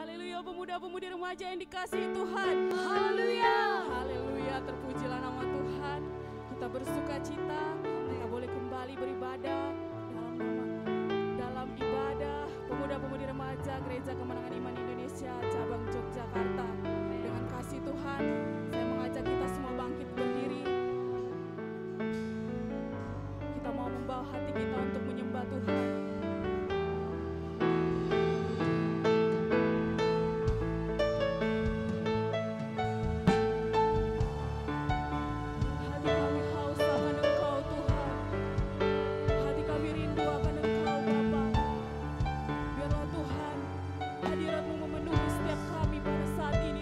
Haleluya, pemuda-pemudi remaja yang dikasihi Tuhan. Haleluya. Haleluya, terpujilah nama Tuhan. Kita bersuka cita, kita boleh kembali beribadah dalam ibadah pemuda-pemudi remaja Gereja Kemenangan Iman Indonesia cabang Yogyakarta. Dengan kasih Tuhan, saya mengajak kita semua bangkit berdiri. Kita mau membawa hati kita untuk menyembah Tuhan. Hadirat-Mu memenuhi setiap kami pada saat ini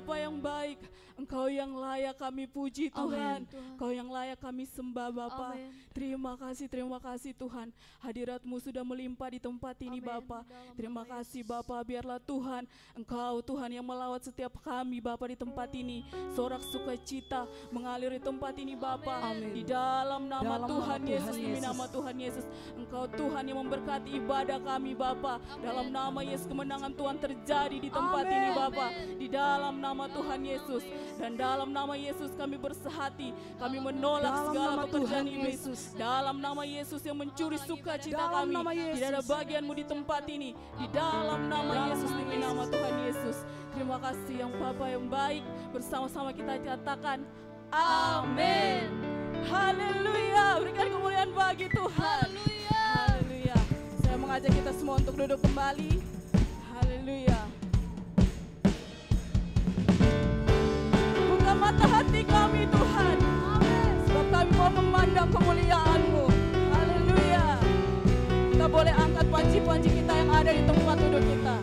Bapa yang baik, Engkau yang layak kami puji Tuhan. Engkau yang layak kami sembah Bapa. Terima kasih Tuhan. Hadirat-Mu sudah melimpah di tempat ini Bapa. Terima kasih Bapa, biarlah Tuhan, Engkau Tuhan yang melawat setiap kami Bapa di tempat ini. Sorak sukacita mengalir di tempat ini Bapa. Di dalam nama Tuhan Yesus, demi nama Tuhan Yesus, Engkau Tuhan yang memberkati ibadah kami Bapa. Dalam nama Yesus kemenangan Tuhan terjadi di tempat ini Bapa. Di dalam nama Tuhan Yesus. Dan dalam nama Yesus kami bersehati, kami menolak segala pekerjaan iblis. Dalam nama Yesus yang mencuri sukacita kami, tidak ada bagian-Mu di tempat ini. Di dalam nama Yesus, demi nama Tuhan Yesus. Terima kasih yang Bapa yang baik. Bersama-sama kita katakan amin. Haleluya. Berikan kemuliaan bagi Tuhan. Haleluya. Saya mengajak kita semua untuk duduk kembali. Haleluya. Mata hati kami Tuhan, sebab kami mau memandang kemuliaan-Mu. Haleluya. Kita boleh angkat panji-panji kita yang ada di tempat duduk kita.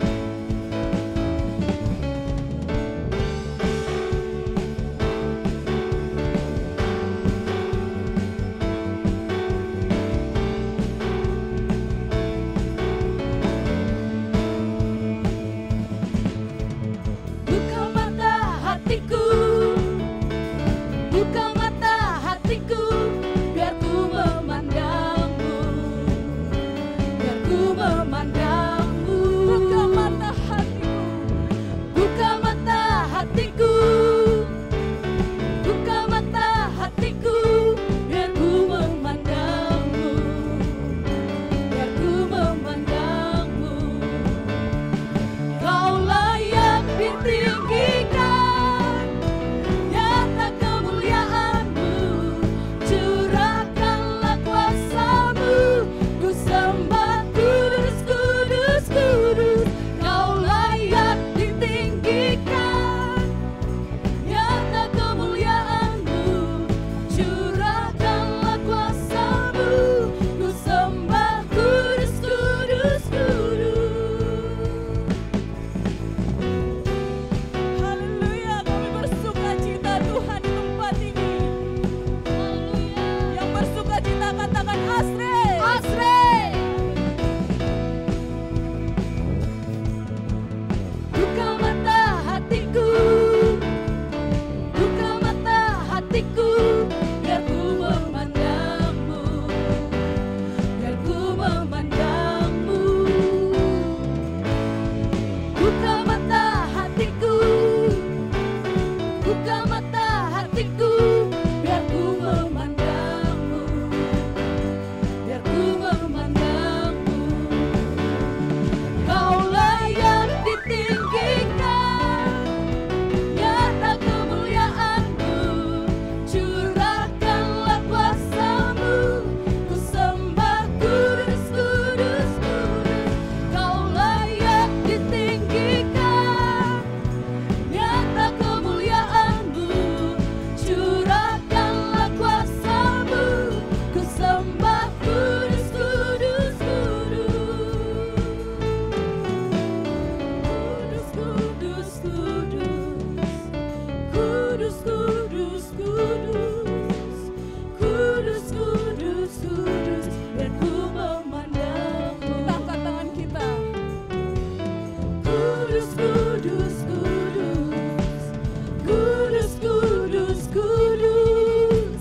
Buka mata hatiku, buka mata hatiku, biar ku memandang-Mu, biar ku memandang-Mu. Buka mata hatiku, buka mata hatiku, buka mata hatiku, biar ku memandang-Mu, biar ku memandang-Mu. Kau layak ditinggikan, nyata kemuliaan-Mu, curahkanlah kuasa-Mu, ku sembah kudus, kudus, kudus. Kau layak ditinggikan, nyata kemuliaan-Mu, curahkanlah kuasa-Mu, ku sembah kudus, kudus, kudus. Haleluya. Kami bersuka cita Tuhan di tempat ini. Yang bersuka cita katakan Asre. Asre. Buka mata hatiku, buka mata hatiku, biar ku memandang-Mu, biar ku memandang-Mu. Buka mata hatiku, buka mata hatiku, biar ku memandang-Mu, biar ku memandang-Mu. Kau layak ditinggikan, nyata kemuliaan-Mu, curahkanlah kuasa-Mu, ku sembah kudus, kudus, kudus. Kau layak ditinggikan, nyata kemuliaan-Mu, curahkanlah kuasa-Mu, ku sembah kudus, kudus, kudus. Kudus, kudus, kudus. Kudus, kudus, kudus. Kudus, kudus, kudus. Biar ku memandang-Mu. Kita angkat tangan kita. Kudus, kudus, kudus. Kudus, kudus, kudus.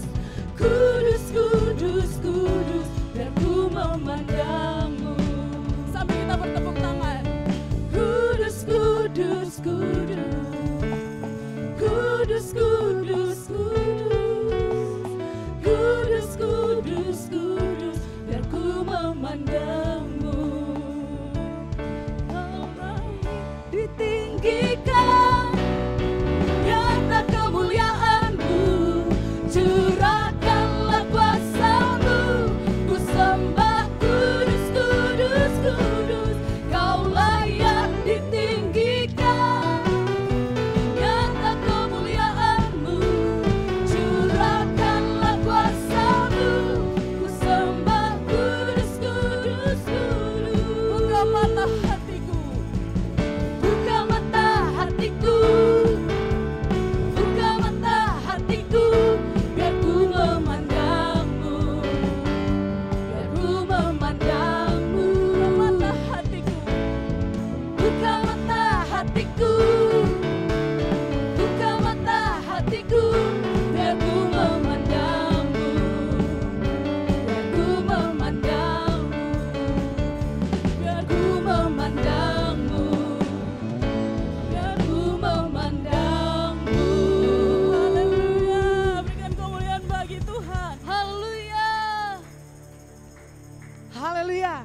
Kudus, kudus, kudus. Biar ku memandang-Mu. Sambil kita bertepuk tangan. Kudus, kudus, kudus. Kudus, kudus, kudus. Kudus, kudus, kudus. Biar ku memandang-Mu. Kau layak ditinggikan, nyata kemuliaan-Mu, curahkanlah kuasa-Mu, ku sembah kudus, kudus, kudus. Kau layak ditinggikan, nyata kemuliaan-Mu, curahkanlah kuasa-Mu, ku sembah kudus, kudus, Haleluya.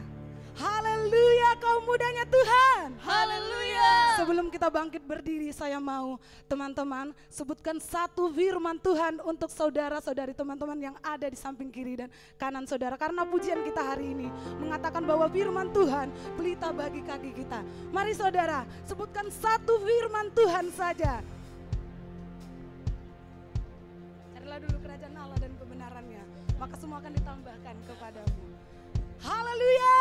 Haleluya, kaum mudanya Tuhan. Haleluya. Sebelum kita bangkit berdiri, saya mau teman-teman sebutkan satu firman Tuhan untuk saudara-saudari teman-teman yang ada di samping kiri dan kanan saudara. Karena pujian kita hari ini mengatakan bahwa firman Tuhan pelita bagi kaki kita. Mari saudara, sebutkan satu firman Tuhan saja. Carilah dulu kerajaan Allah dan kebenarannya, maka semua akan ditambahkan kepadamu. Haleluya.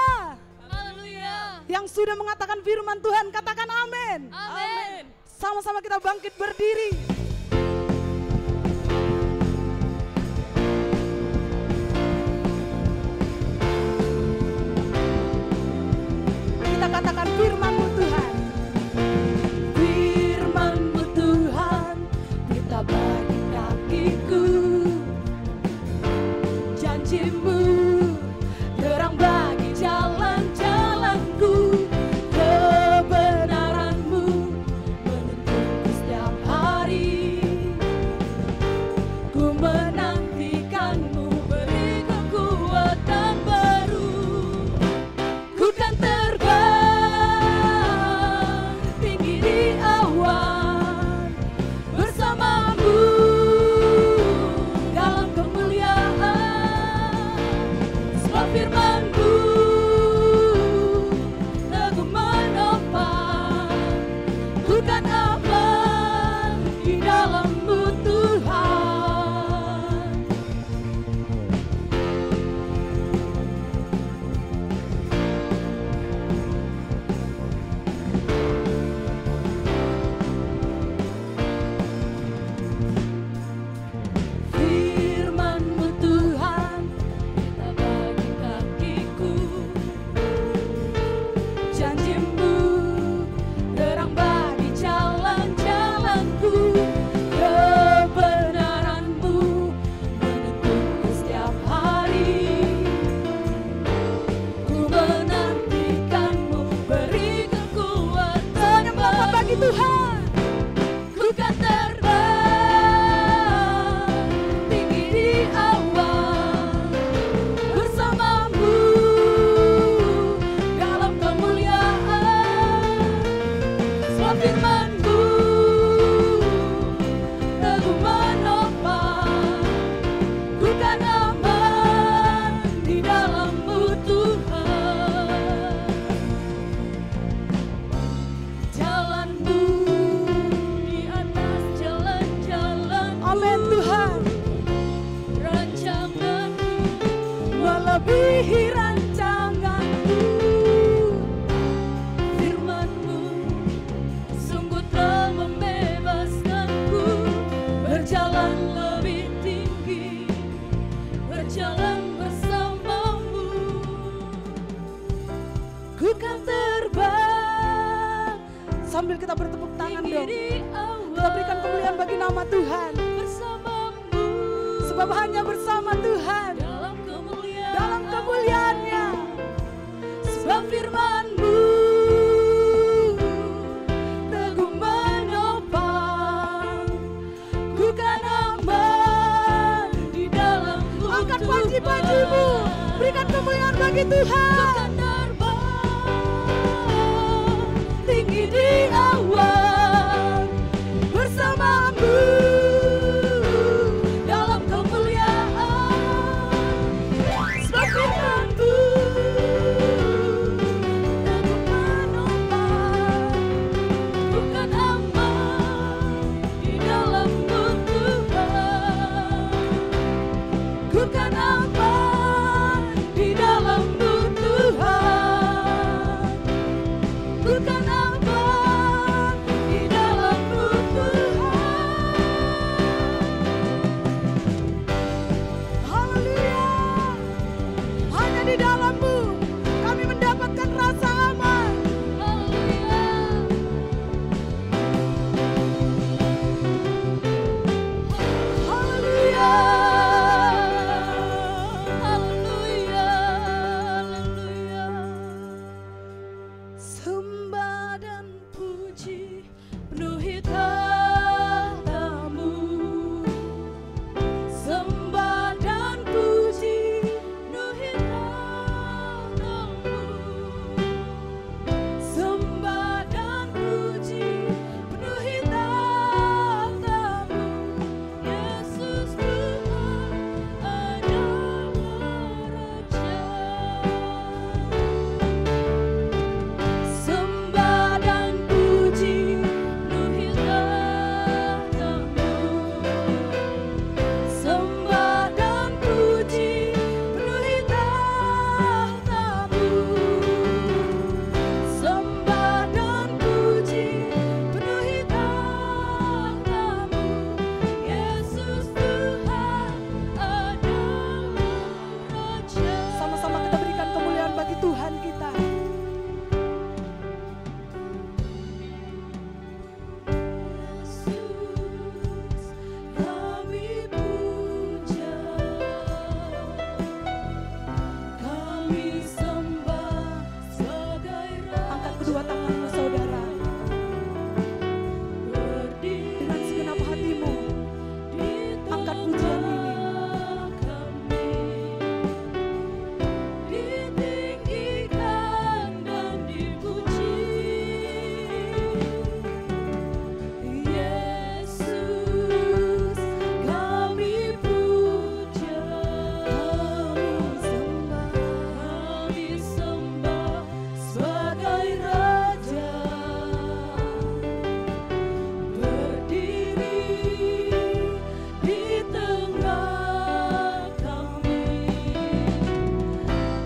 Haleluya. Yang sudah mengatakan firman Tuhan, katakan amin. Amin. Sama-sama kita bangkit berdiri. Kita katakan firman-Mu Tuhan. Firman-Mu Tuhan, pelita bagi kakiku. Janji-Mu, terang bagi jalan-jalanku. Kebenaran-Mu menuntunku setiap hari. Ku menantikan-Mu, beri kekuatan baru. Ku kan terbang tinggi di awan bersama-Mu dalam kemuliaan. Sebab firman-Mu teguh menopang. Ku kan aman di dalam-Mu Tuhan. Firman-Mu Tuhan, pelita bagi kakiku. Janji-Mu, terang bagi jalan-jalanku. Kebenaran-Mu menuntunku setiap hari. Ku menantikan-Mu, beri kekuatan Bagi Tuhan. Ku kan terbang tinggi di awan bersama-Mu dalam kemuliaan. Sebab firman-Mu teguh menopang. Ku kan aman di dalam-Mu Tuhan. Jalan-Mu di atas jalan-jalan. Amin Tuhan. Rancangan-Mu melebihi rancangan-Ku. Firman-Mu sungguh telah membebaskan-Ku. Berjalan lebih tinggi, berjalan bersama-Mu. Ku kan terbang Sambil kita bertepuk tangan tinggi dong. di awan Kita berikan kemuliaan bagi nama Tuhan. bersama-Mu Sebab hanya bersama Tuhan dalam kemuliaan. dalam kemuliaannya. Sebab firman-Mu teguh menopang. Ku kan aman di dalam-Mu Angkat Tuhan. panji-panjimu. Berikan kemuliaan bagi Ku Tuhan. kan terbang tinggi di awan bersama-Mu dalam kemuliaan. Sebab firman-Mu teguh menopang. Ku kan aman di dalam-Mu Tuhan. Ku kan aman di dalam-Mu Tuhan.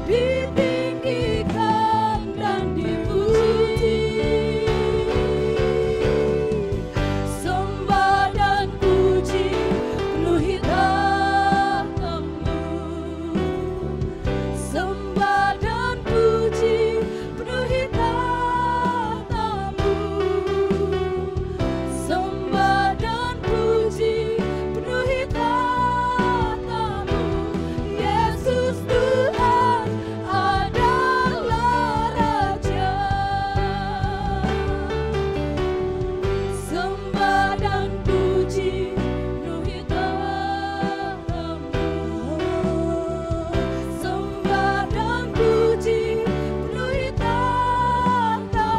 ditinggikan dan dipuji. Sembah dan puji penuhi tanganmu. Sembah dan puji penuhi tanganmu. Sembah dan puji penuhi tanganmu. Yesus Tuhan adalah Raja. Sembah dan puji penuhi tanganmu. Sembah dan puji penuhi tanganmu.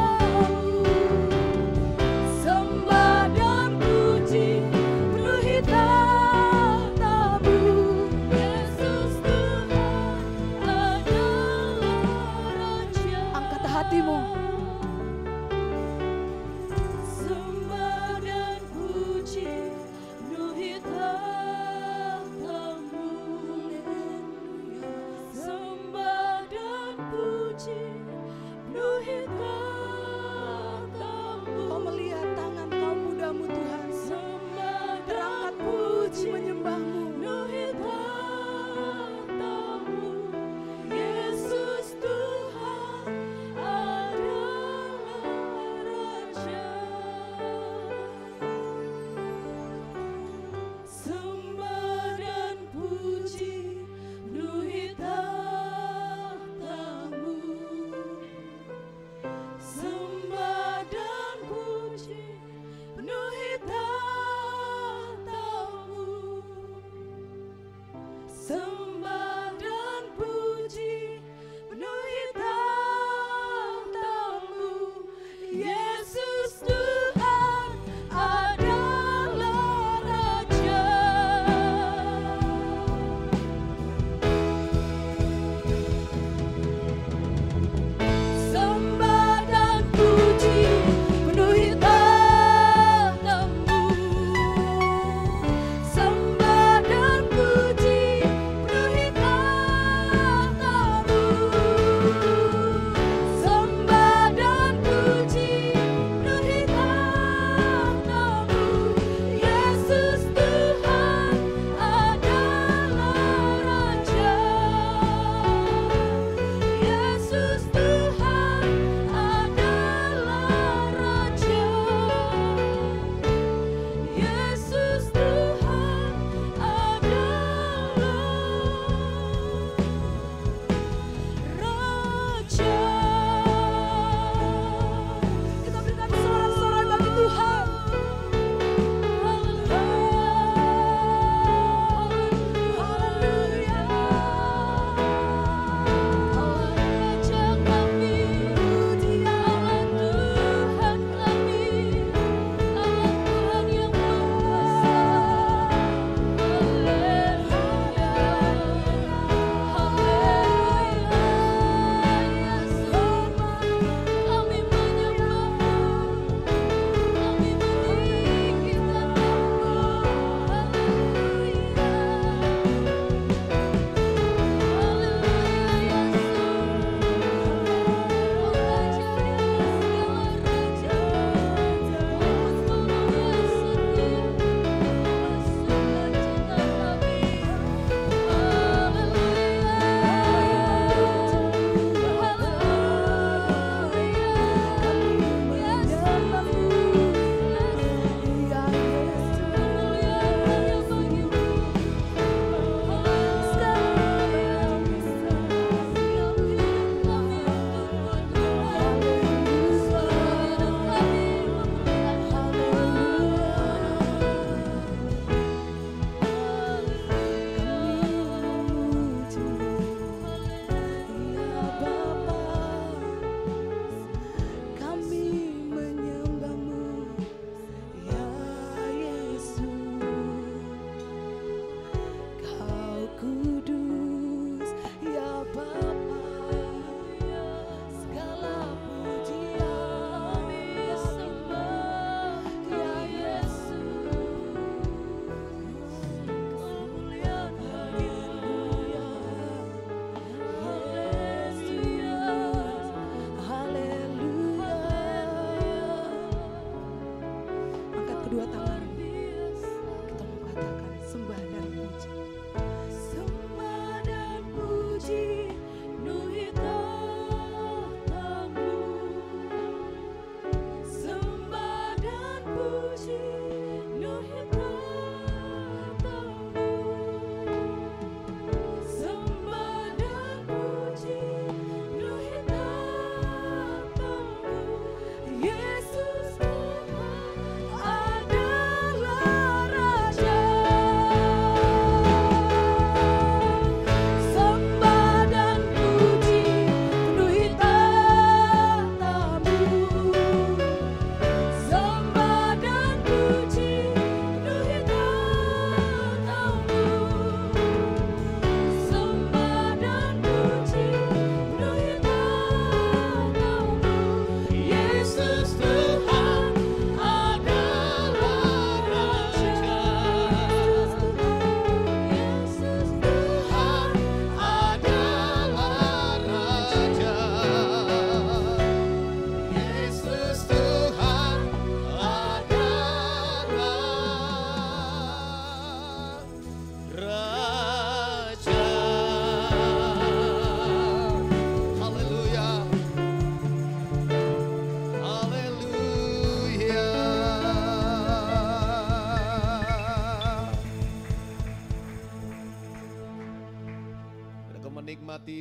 Sembah dan puji penuhi tanganmu. Yesus Tuhan adalah Raja. Angkat hatimu. Sembah dan puji penuhi tanganmu. Sembah dan puji penuhi tanganmu. Kau melihat tangan kaum mudamu Tuhan, Sembah dan terangkat puji menyembahmu. penuhi tanganmu. Yesus Tuhan adalah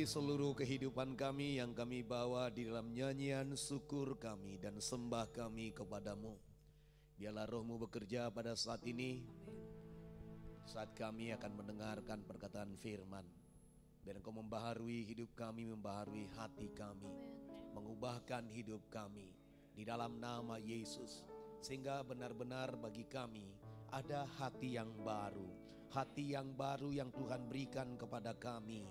seluruh kehidupan kami yang kami bawa di dalam nyanyian syukur kami dan sembah kami kepadamu. Biarlah rohmu bekerja pada saat ini, saat kami akan mendengarkan perkataan firman. Biar engkau membaharui hidup kami, membaharui hati kami, mengubahkan hidup kami di dalam nama Yesus. Sehingga benar-benar bagi kami ada hati yang baru. Hati yang baru yang Tuhan berikan kepada kami.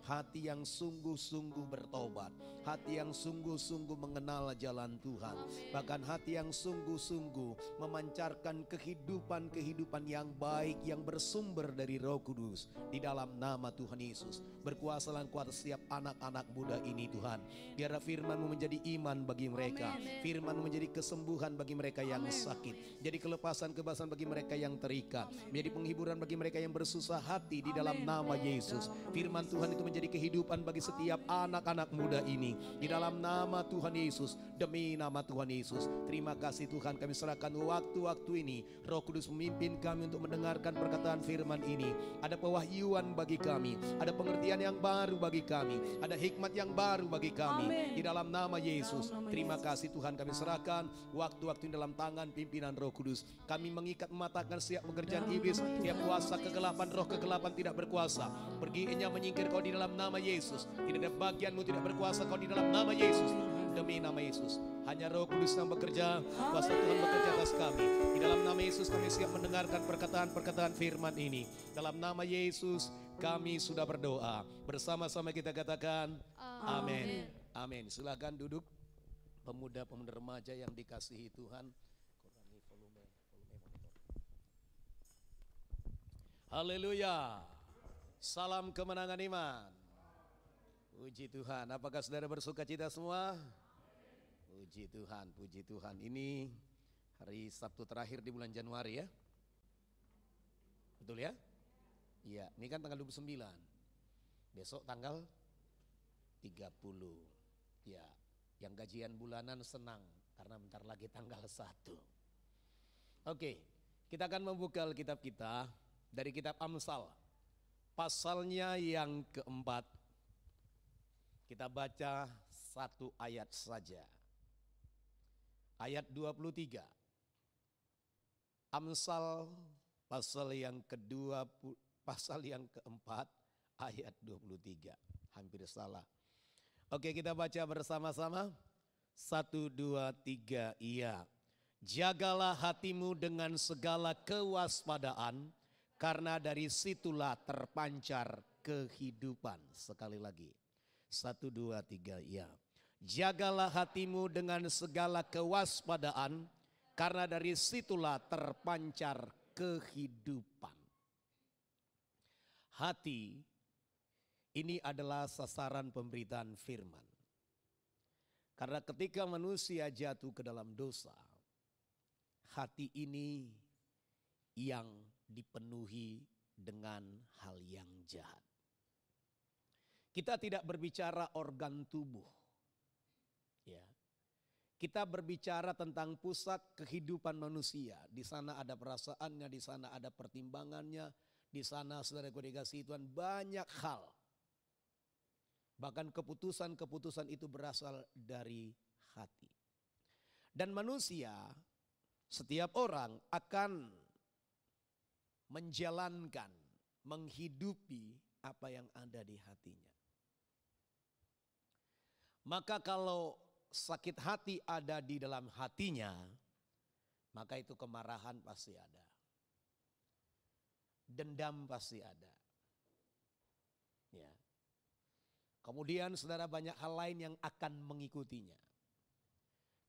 Hati yang sungguh-sungguh bertobat. Hati yang sungguh-sungguh mengenal jalan Tuhan. Bahkan hati yang sungguh-sungguh memancarkan kehidupan-kehidupan yang baik yang bersumber dari Roh Kudus. Di dalam nama Tuhan Yesus. Berkuasalah Engkau atas setiap anak-anak muda ini Tuhan. Biarlah firman-Mu menjadi iman bagi mereka. Firman-Mu menjadi kesembuhan bagi mereka yang sakit. Jadi kelepasan-kebebasan bagi mereka yang terikat. Menjadi penghiburan bagi mereka yang bersusah hati di dalam nama Yesus. Firman Tuhan itu menjadi kehidupan bagi setiap anak-anak muda ini. Di dalam nama Tuhan Yesus. Demi nama Tuhan Yesus. Terima kasih Tuhan, kami serahkan waktu-waktu ini. Roh Kudus memimpin kami untuk mendengarkan perkataan firman ini. Ada pewahyuan bagi kami. Ada pengertian yang baru bagi kami. Ada hikmat yang baru bagi kami. Di dalam nama Yesus. Terima kasih Tuhan, kami serahkan waktu-waktu ini dalam tangan pimpinan Roh Kudus. Kami mengikat mematahkan setiap pekerjaan iblis, setiap kuasa kegelapan, roh kegelapan tidak berkuasa. Perginya menyingkir kau di dalam nama Yesus. Tidak ada bagianmu tidak berkuasa kau di dalam nama Yesus. Demi nama Yesus. Hanya Roh Kudus yang bekerja, kuasa Tuhan bekerja atas kami. Di dalam nama Yesus kami siap mendengarkan perkataan-perkataan firman ini. Dalam nama Yesus kami sudah berdoa. Bersama-sama kita katakan amin. Amin. Silakan duduk. Pemuda-pemuda remaja yang dikasihi Tuhan. Kurangi volume monitor. Haleluya. Salam kemenangan iman. Puji Tuhan. Apakah saudara bersuka cita semua? Puji Tuhan, puji Tuhan. Ini hari Sabtu terakhir di bulan Januari ya. Betul ya? Iya, ini kan tanggal 29. Besok tanggal 30. Ya, yang gajian bulanan senang karena bentar lagi tanggal 1. Oke, kita akan membuka Alkitab kita dari kitab Amsal. Pasalnya yang keempat. Kita baca satu ayat saja. Ayat 23. Amsal pasal yang kedua, pasal yang keempat ayat 23. Hampir salah. Oke, kita baca bersama-sama. 1, 2, 3, iya. Jagalah hatimu dengan segala kewaspadaan, karena dari situlah terpancar kehidupan. Sekali lagi. 1, 2, 3, iya. Jagalah hatimu dengan segala kewaspadaan, karena dari situlah terpancar kehidupan. Hati ini adalah sasaran pemberitaan firman. Karena ketika manusia jatuh ke dalam dosa, hati ini yang dipenuhi dengan hal yang jahat. Kita tidak berbicara organ tubuh. Ya. Kita berbicara tentang pusat kehidupan manusia. Di sana ada perasaannya, di sana ada pertimbangannya, di sana saudara dikasihi Tuhan banyak hal. Bahkan keputusan-keputusan itu berasal dari hati. Dan manusia, setiap orang akan menjalankan, menghidupi apa yang ada di hatinya. Maka kalau sakit hati ada di dalam hatinya, maka itu kemarahan pasti ada. Dendam pasti ada. Ya. Kemudian saudara banyak hal lain yang akan mengikutinya.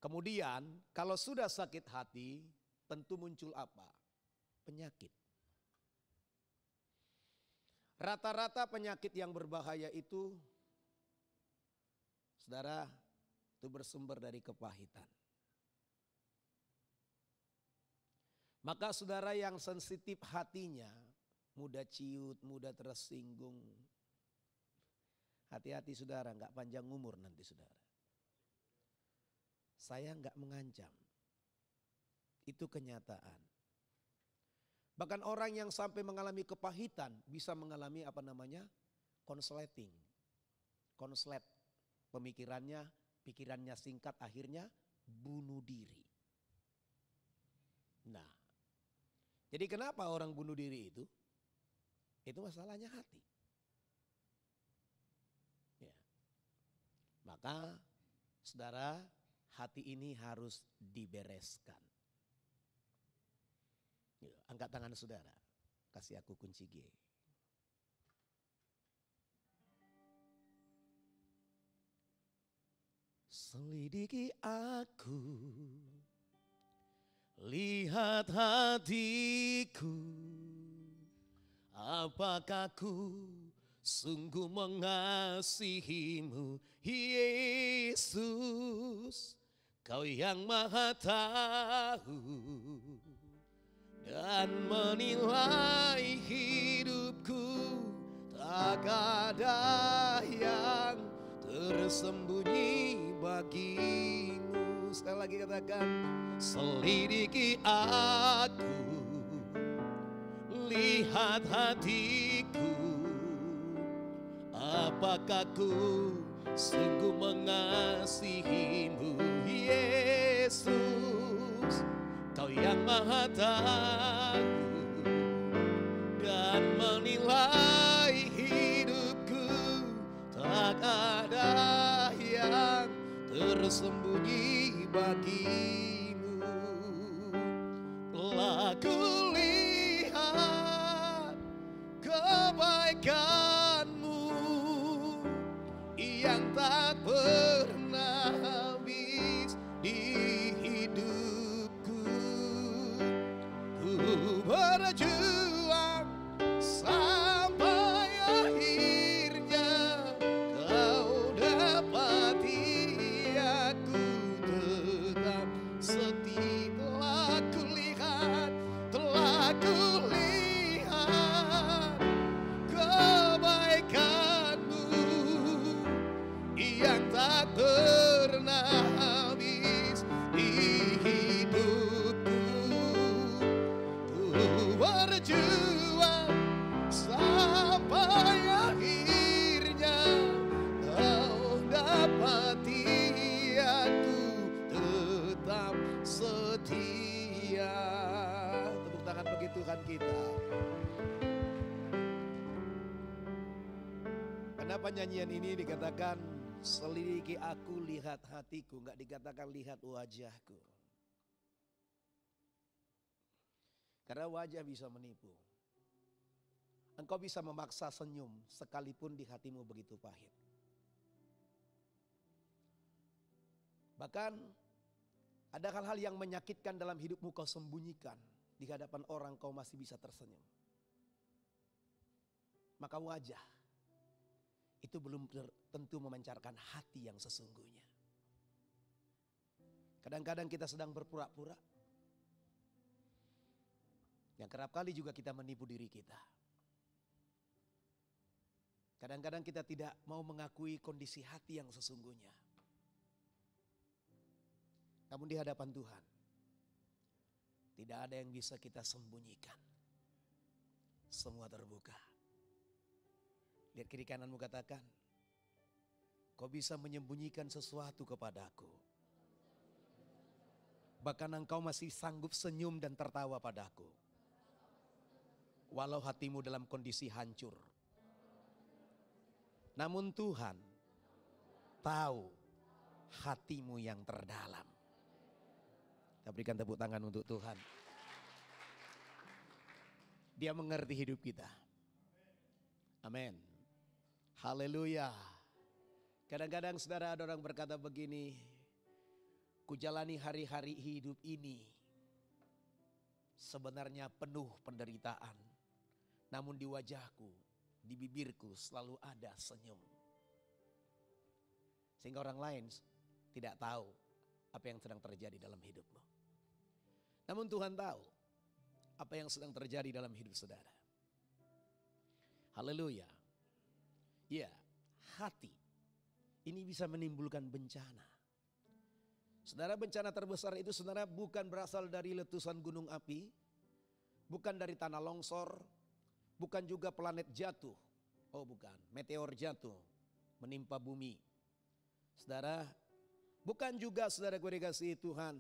Kemudian kalau sudah sakit hati, tentu muncul apa? Penyakit. Rata-rata penyakit yang berbahaya itu, saudara, itu bersumber dari kepahitan. Maka saudara yang sensitif hatinya, mudah ciut, mudah tersinggung. Hati-hati saudara, enggak panjang umur nanti saudara. Saya enggak mengancam. Itu kenyataan. Bahkan orang yang sampai mengalami kepahitan bisa mengalami apa namanya? Konsleting. konslet pikirannya singkat, akhirnya bunuh diri. Nah, jadi kenapa orang bunuh diri itu? Itu masalahnya hati. Ya. Maka saudara, hati ini harus dibereskan. Yuk, angkat tangan saudara, kasih aku kunci G. Selidiki aku, lihat hatiku, apakah ku sungguh mengasihimu, Yesus, Kau yang Maha Tahu dan menilai hidupku, tak ada yang tersembunyi bagimu. Sekali lagi katakan, selidiki aku, lihat hatiku, apakah ku sungguh mengasihimu, Yesus, Kau yang Maha Tahu dan menilai hidupku, tak ada yang tersembunyi bagimu. Telah kulihat kebaikanmu yang tak pernah habis di hidupku. Ku berjuang sampai akhirnya Kau dapati aku tetap setia. Telah kulihat kebaikanmu yang tak pernah habis di hidupku. Ku berjuang sampai akhirnya Kau dapati aku tetap setia. Tepuk tangan bagi Tuhan kita. Kenapa nyanyian ini dikatakan selidiki aku, lihat hatiku, enggak dikatakan lihat wajahku? Karena wajah bisa menipu. Engkau bisa memaksa senyum sekalipun di hatimu begitu pahit. Bahkan ada hal-hal yang menyakitkan dalam hidupmu kau sembunyikan, di hadapan orang kau masih bisa tersenyum. Maka wajah itu belum tentu memancarkan hati yang sesungguhnya. Kadang-kadang kita sedang berpura-pura. Yang kerap kali juga kita menipu diri kita. Kadang-kadang kita tidak mau mengakui kondisi hati yang sesungguhnya. Namun di hadapan Tuhan, tidak ada yang bisa kita sembunyikan. Semua terbuka. Lihat kiri kananmu, katakan, kau bisa menyembunyikan sesuatu kepadaku. Bahkan engkau masih sanggup senyum dan tertawa padaku. Walau hatimu dalam kondisi hancur. Namun Tuhan tahu hatimu yang terdalam. Kita berikan tepuk tangan untuk Tuhan. Dia mengerti hidup kita. Amin. Haleluya. Kadang-kadang saudara, ada orang berkata begini, kujalani hari-hari hidup ini sebenarnya penuh penderitaan. Namun di wajahku, di bibirku selalu ada senyum. Sehingga orang lain tidak tahu apa yang sedang terjadi dalam hidupmu. Namun Tuhan tahu apa yang sedang terjadi dalam hidup saudara. Haleluya. Ya, hati ini bisa menimbulkan bencana. Saudara, bencana terbesar itu saudara bukan berasal dari letusan gunung api, bukan dari tanah longsor, bukan juga planet jatuh. Oh bukan, meteor jatuh menimpa bumi. Saudara, bukan juga saudaraku dikasihi Tuhan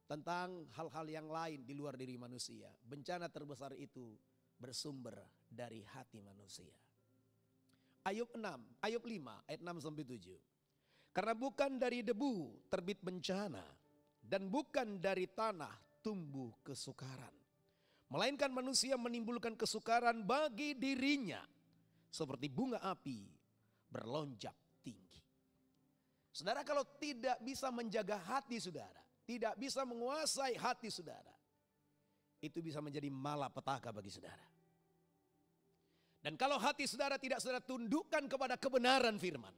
tentang hal-hal yang lain di luar diri manusia. Bencana terbesar itu bersumber dari hati manusia. Ayub 5 ayat 6 sampai 7. Karena bukan dari debu terbit bencana dan bukan dari tanah tumbuh kesukaran, melainkan manusia menimbulkan kesukaran bagi dirinya seperti bunga api berlonjak tinggi. Saudara, kalau tidak bisa menjaga hati saudara, tidak bisa menguasai hati saudara, itu bisa menjadi malapetaka bagi saudara. Dan kalau hati saudara tidak saudara tundukkan kepada kebenaran firman,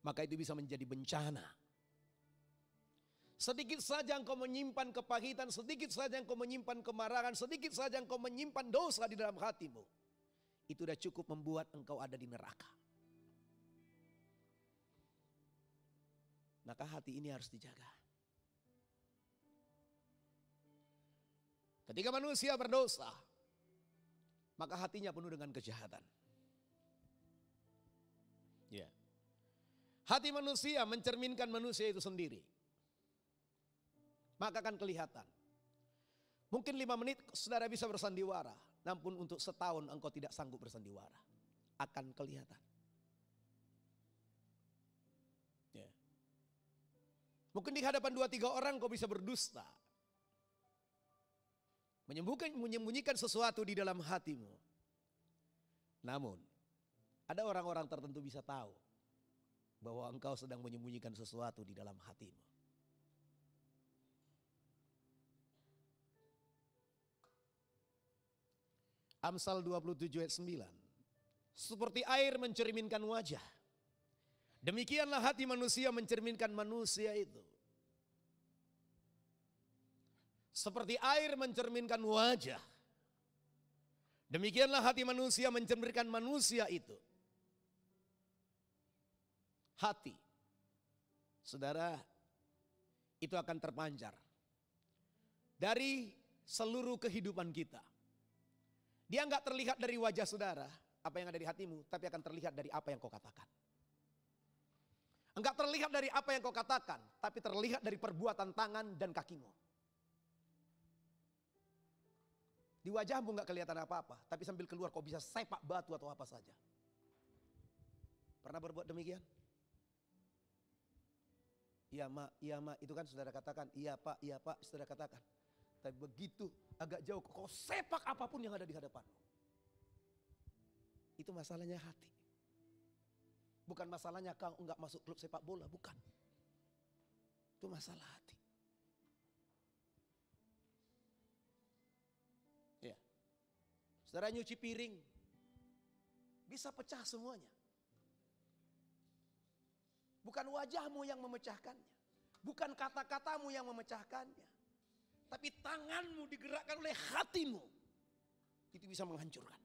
maka itu bisa menjadi bencana. Sedikit saja engkau menyimpan kepahitan, sedikit saja engkau menyimpan kemarahan, sedikit saja engkau menyimpan dosa di dalam hatimu, itu sudah cukup membuat engkau ada di neraka. Maka hati ini harus dijaga. Ketika manusia berdosa, maka hatinya penuh dengan kejahatan. Ya. Hati manusia mencerminkan manusia itu sendiri. Maka akan kelihatan. Mungkin 5 menit saudara bisa bersandiwara, namun untuk setahun engkau tidak sanggup bersandiwara. Akan kelihatan. Ya. Mungkin di hadapan 2-3 orang kau bisa berdusta. Menyembunyikan sesuatu di dalam hatimu. Namun, ada orang-orang tertentu bisa tahu bahwa engkau sedang menyembunyikan sesuatu di dalam hatimu. Amsal 27 ayat 9. Seperti air mencerminkan wajah, demikianlah hati manusia mencerminkan manusia itu. Seperti air mencerminkan wajah, demikianlah hati manusia mencerminkan manusia itu. Hati, saudara, itu akan terpancar dari seluruh kehidupan kita. Dia enggak terlihat dari wajah saudara, apa yang ada di hatimu, tapi akan terlihat dari apa yang kau katakan. Enggak terlihat dari apa yang kau katakan, tapi terlihat dari perbuatan tangan dan kakimu. Di wajahmu enggak kelihatan apa-apa, tapi sambil keluar kau bisa sepak batu atau apa saja. Pernah berbuat demikian? Iya mak, itu kan saudara katakan. Iya pak, saudara katakan. Tapi begitu agak jauh kau sepak apapun yang ada di hadapanmu. Itu masalahnya hati. Bukan masalahnya kau enggak masuk klub sepak bola, bukan. Itu masalah hati. Ya. Saudara nyuci piring, bisa pecah semuanya. Bukan wajahmu yang memecahkannya. Bukan kata-katamu yang memecahkannya. Tapi tanganmu digerakkan oleh hatimu. Itu bisa menghancurkan.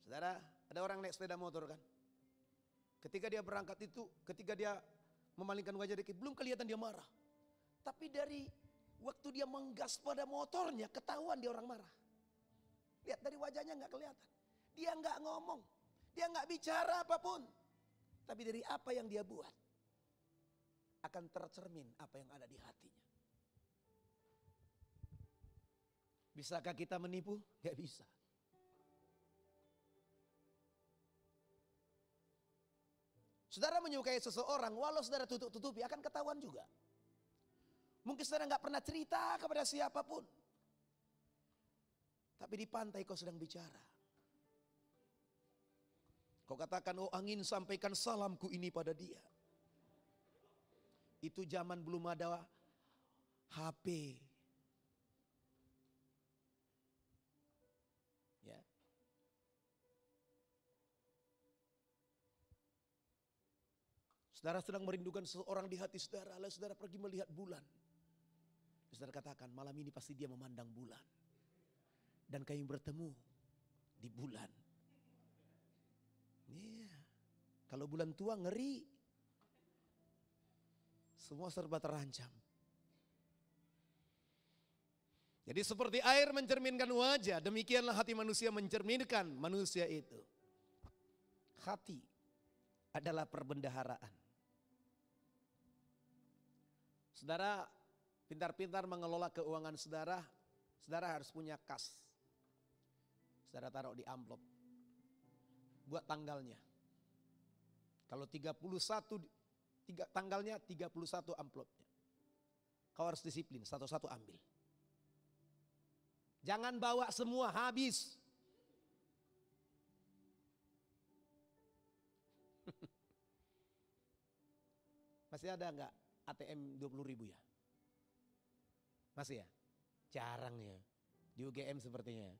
Saudara, ada orang naik sepeda motor kan. Ketika dia berangkat itu, ketika dia memalingkan wajah dikit, belum kelihatan dia marah. Tapi dari waktu dia menggas pada motornya, ketahuan dia orang marah. Lihat dari wajahnya nggak kelihatan. Dia nggak ngomong, dia nggak bicara apapun. Tapi dari apa yang dia buat, akan tercermin apa yang ada di hatinya. Bisakah kita menipu? Gak bisa. Saudara menyukai seseorang, walau saudara tutup-tutupi akan ketahuan juga. Mungkin saudara nggak pernah cerita kepada siapapun. Tapi di pantai kau sedang bicara. Kau katakan, oh angin sampaikan salamku ini pada dia. Itu zaman belum ada HP. Ya. Saudara sedang merindukan seseorang di hati saudara, lalu saudara pergi melihat bulan. Saudara katakan, malam ini pasti dia memandang bulan. Dan kami bertemu di bulan. Iya. Kalau bulan tua ngeri. Semua serba terancam. Jadi seperti air mencerminkan wajah, demikianlah hati manusia mencerminkan manusia itu. Hati adalah perbendaharaan. Saudara pintar-pintar mengelola keuangan saudara, saudara harus punya kas. Saudara taruh di amplop. Buat tanggalnya. Kalau 31 tanggalnya 31 amplopnya. Kau harus disiplin, satu-satu ambil. Jangan bawa semua habis. Masih ada enggak ATM 20.000 ya? Masih ya? Jarang ya. Di UGM sepertinya.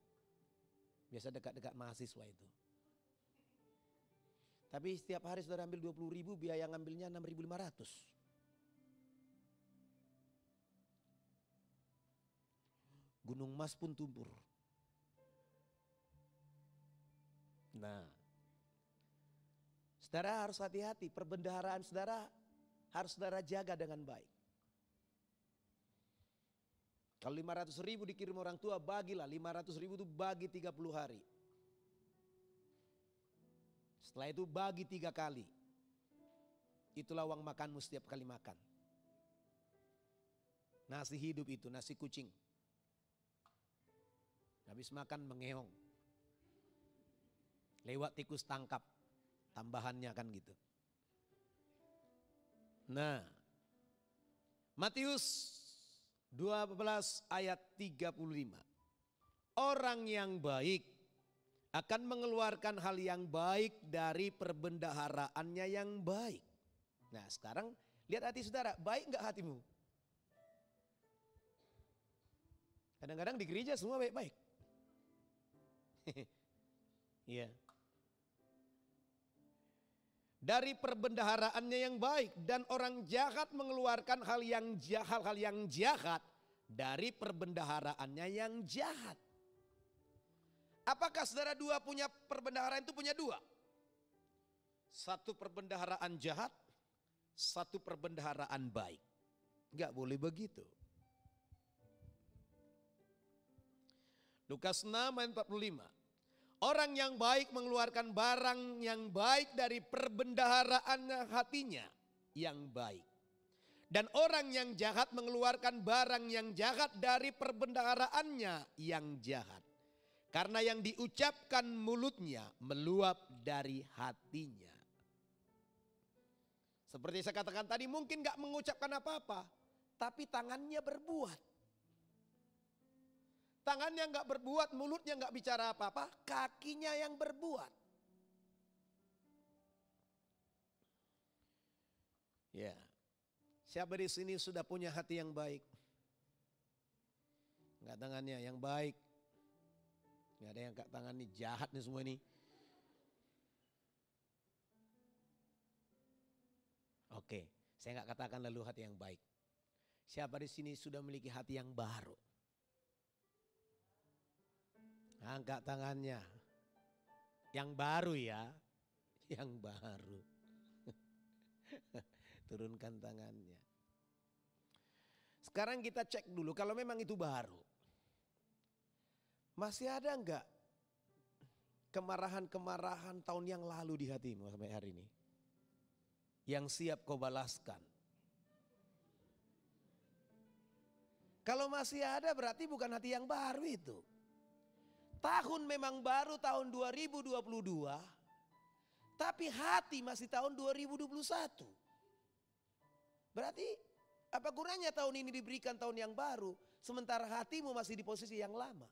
Biasa dekat-dekat mahasiswa itu. Tapi setiap hari saudara ambil 20.000, biaya ngambilnya 6.500. Gunung emas pun tumpur. Nah, saudara harus hati-hati, perbendaharaan saudara harus saudara jaga dengan baik. Kalau 500.000 dikirim orang tua, bagilah 500.000 itu bagi 30 hari. Setelah itu bagi 3 kali. Itulah uang makanmu setiap kali makan. Nasi hidup itu, nasi kucing. Habis makan mengeong. Lewat tikus tangkap. Tambahannya kan gitu. Nah, Matius 12 ayat 35. Orang yang baik akan mengeluarkan hal yang baik dari perbendaharaannya yang baik. Nah sekarang lihat hati saudara, baik enggak hatimu? Kadang-kadang di gereja semua baik-baik. Iya. Dari perbendaharaannya yang baik, dan orang jahat mengeluarkan hal-hal yang jahat dari perbendaharaannya yang jahat. Apakah saudara punya perbendaharaan itu punya dua? Satu perbendaharaan jahat, satu perbendaharaan baik. Enggak boleh begitu. Lukas 6 ayat 45. Orang yang baik mengeluarkan barang yang baik dari perbendaharaan hatinya yang baik. Dan orang yang jahat mengeluarkan barang yang jahat dari perbendaharaannya yang jahat. Karena yang diucapkan mulutnya meluap dari hatinya. Seperti saya katakan tadi, mungkin gak mengucapkan apa-apa, tapi tangannya berbuat. Tangannya gak berbuat, mulutnya gak bicara apa-apa, kakinya yang berbuat. Ya, siapa di sini sudah punya hati yang baik? Enggak, tangannya yang baik. Enggak ada yang angkat tangan nih, jahat nih semua ini. Oke, saya enggak katakan lalu hati yang baik. Siapa di sini sudah memiliki hati yang baru? Angkat tangannya. Yang baru ya, yang baru. Turunkan tangannya. Sekarang kita cek dulu kalau memang itu baru. Masih ada enggak kemarahan-kemarahan tahun yang lalu di hatimu sampai hari ini? Yang siap kau balaskan. Kalau masih ada berarti bukan hati yang baru itu. Tahun memang baru tahun 2022. Tapi hati masih tahun 2021. Berarti apa gunanya tahun ini diberikan tahun yang baru. Sementara hatimu masih di posisi yang lama.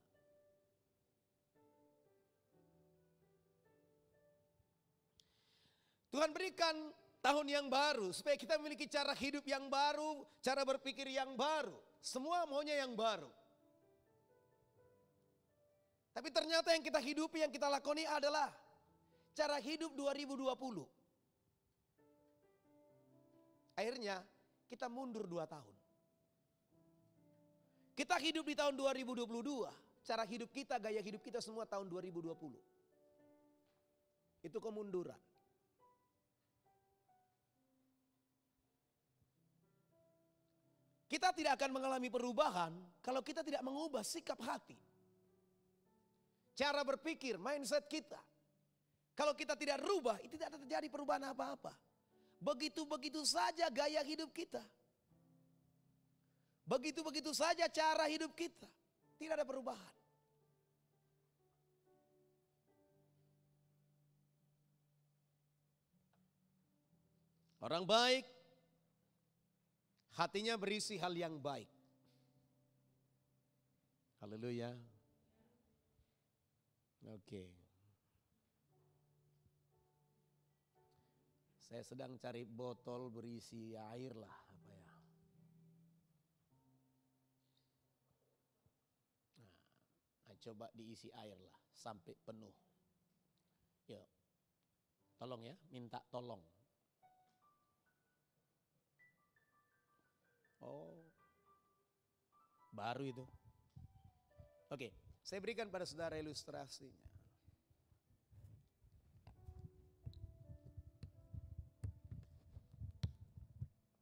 Tuhan berikan tahun yang baru supaya kita memiliki cara hidup yang baru, cara berpikir yang baru. Semua maunya yang baru. Tapi ternyata yang kita hidupi, yang kita lakoni adalah cara hidup 2020. Akhirnya kita mundur 2 tahun. Kita hidup di tahun 2022. Cara hidup kita, gaya hidup kita semua tahun 2020. Itu kemunduran. Kita tidak akan mengalami perubahan kalau kita tidak mengubah sikap hati. Cara berpikir, mindset kita. Kalau kita tidak rubah, itu tidak terjadi perubahan apa-apa. Begitu-begitu saja gaya hidup kita. Begitu-begitu saja cara hidup kita. Tidak ada perubahan. Orang baik, hatinya berisi hal yang baik. Haleluya. Oke. Saya sedang cari botol berisi air lah, apa ya. Nah, coba diisi air lah sampai penuh. Yuk, tolong ya, minta tolong. Oh, baru itu. Oke, saya berikan pada saudara ilustrasinya.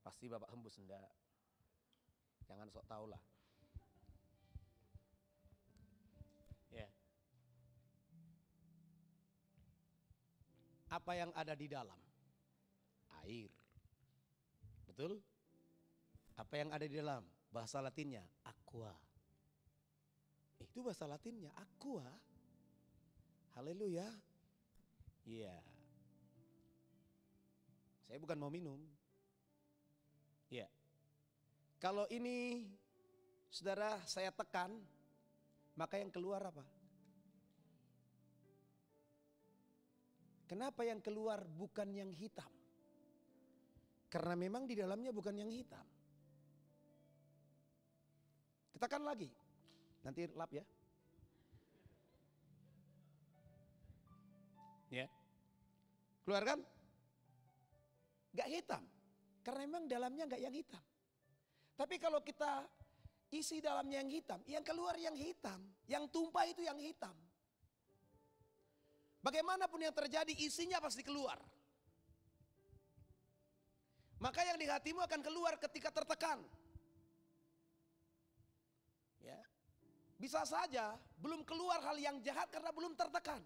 Pasti Bapak hembus enggak? Jangan sok tahu lah. Ya. Apa yang ada di dalam? Air. Betul? Apa yang ada di dalam? Bahasa Latinnya aqua. Itu bahasa Latinnya aqua. Haleluya. Iya. Saya bukan mau minum. Ya, kalau ini saudara saya tekan, maka yang keluar apa? Kenapa yang keluar bukan yang hitam? Karena memang di dalamnya bukan yang hitam. Tekan lagi, nanti lap ya. Ya, keluar kan? Gak hitam. Karena memang dalamnya enggak yang hitam. Tapi kalau kita isi dalamnya yang hitam, yang keluar yang hitam. Yang tumpah itu yang hitam. Bagaimanapun yang terjadi isinya pasti keluar. Maka yang di hatimu akan keluar ketika tertekan. Ya. Bisa saja belum keluar hal yang jahat karena belum tertekan.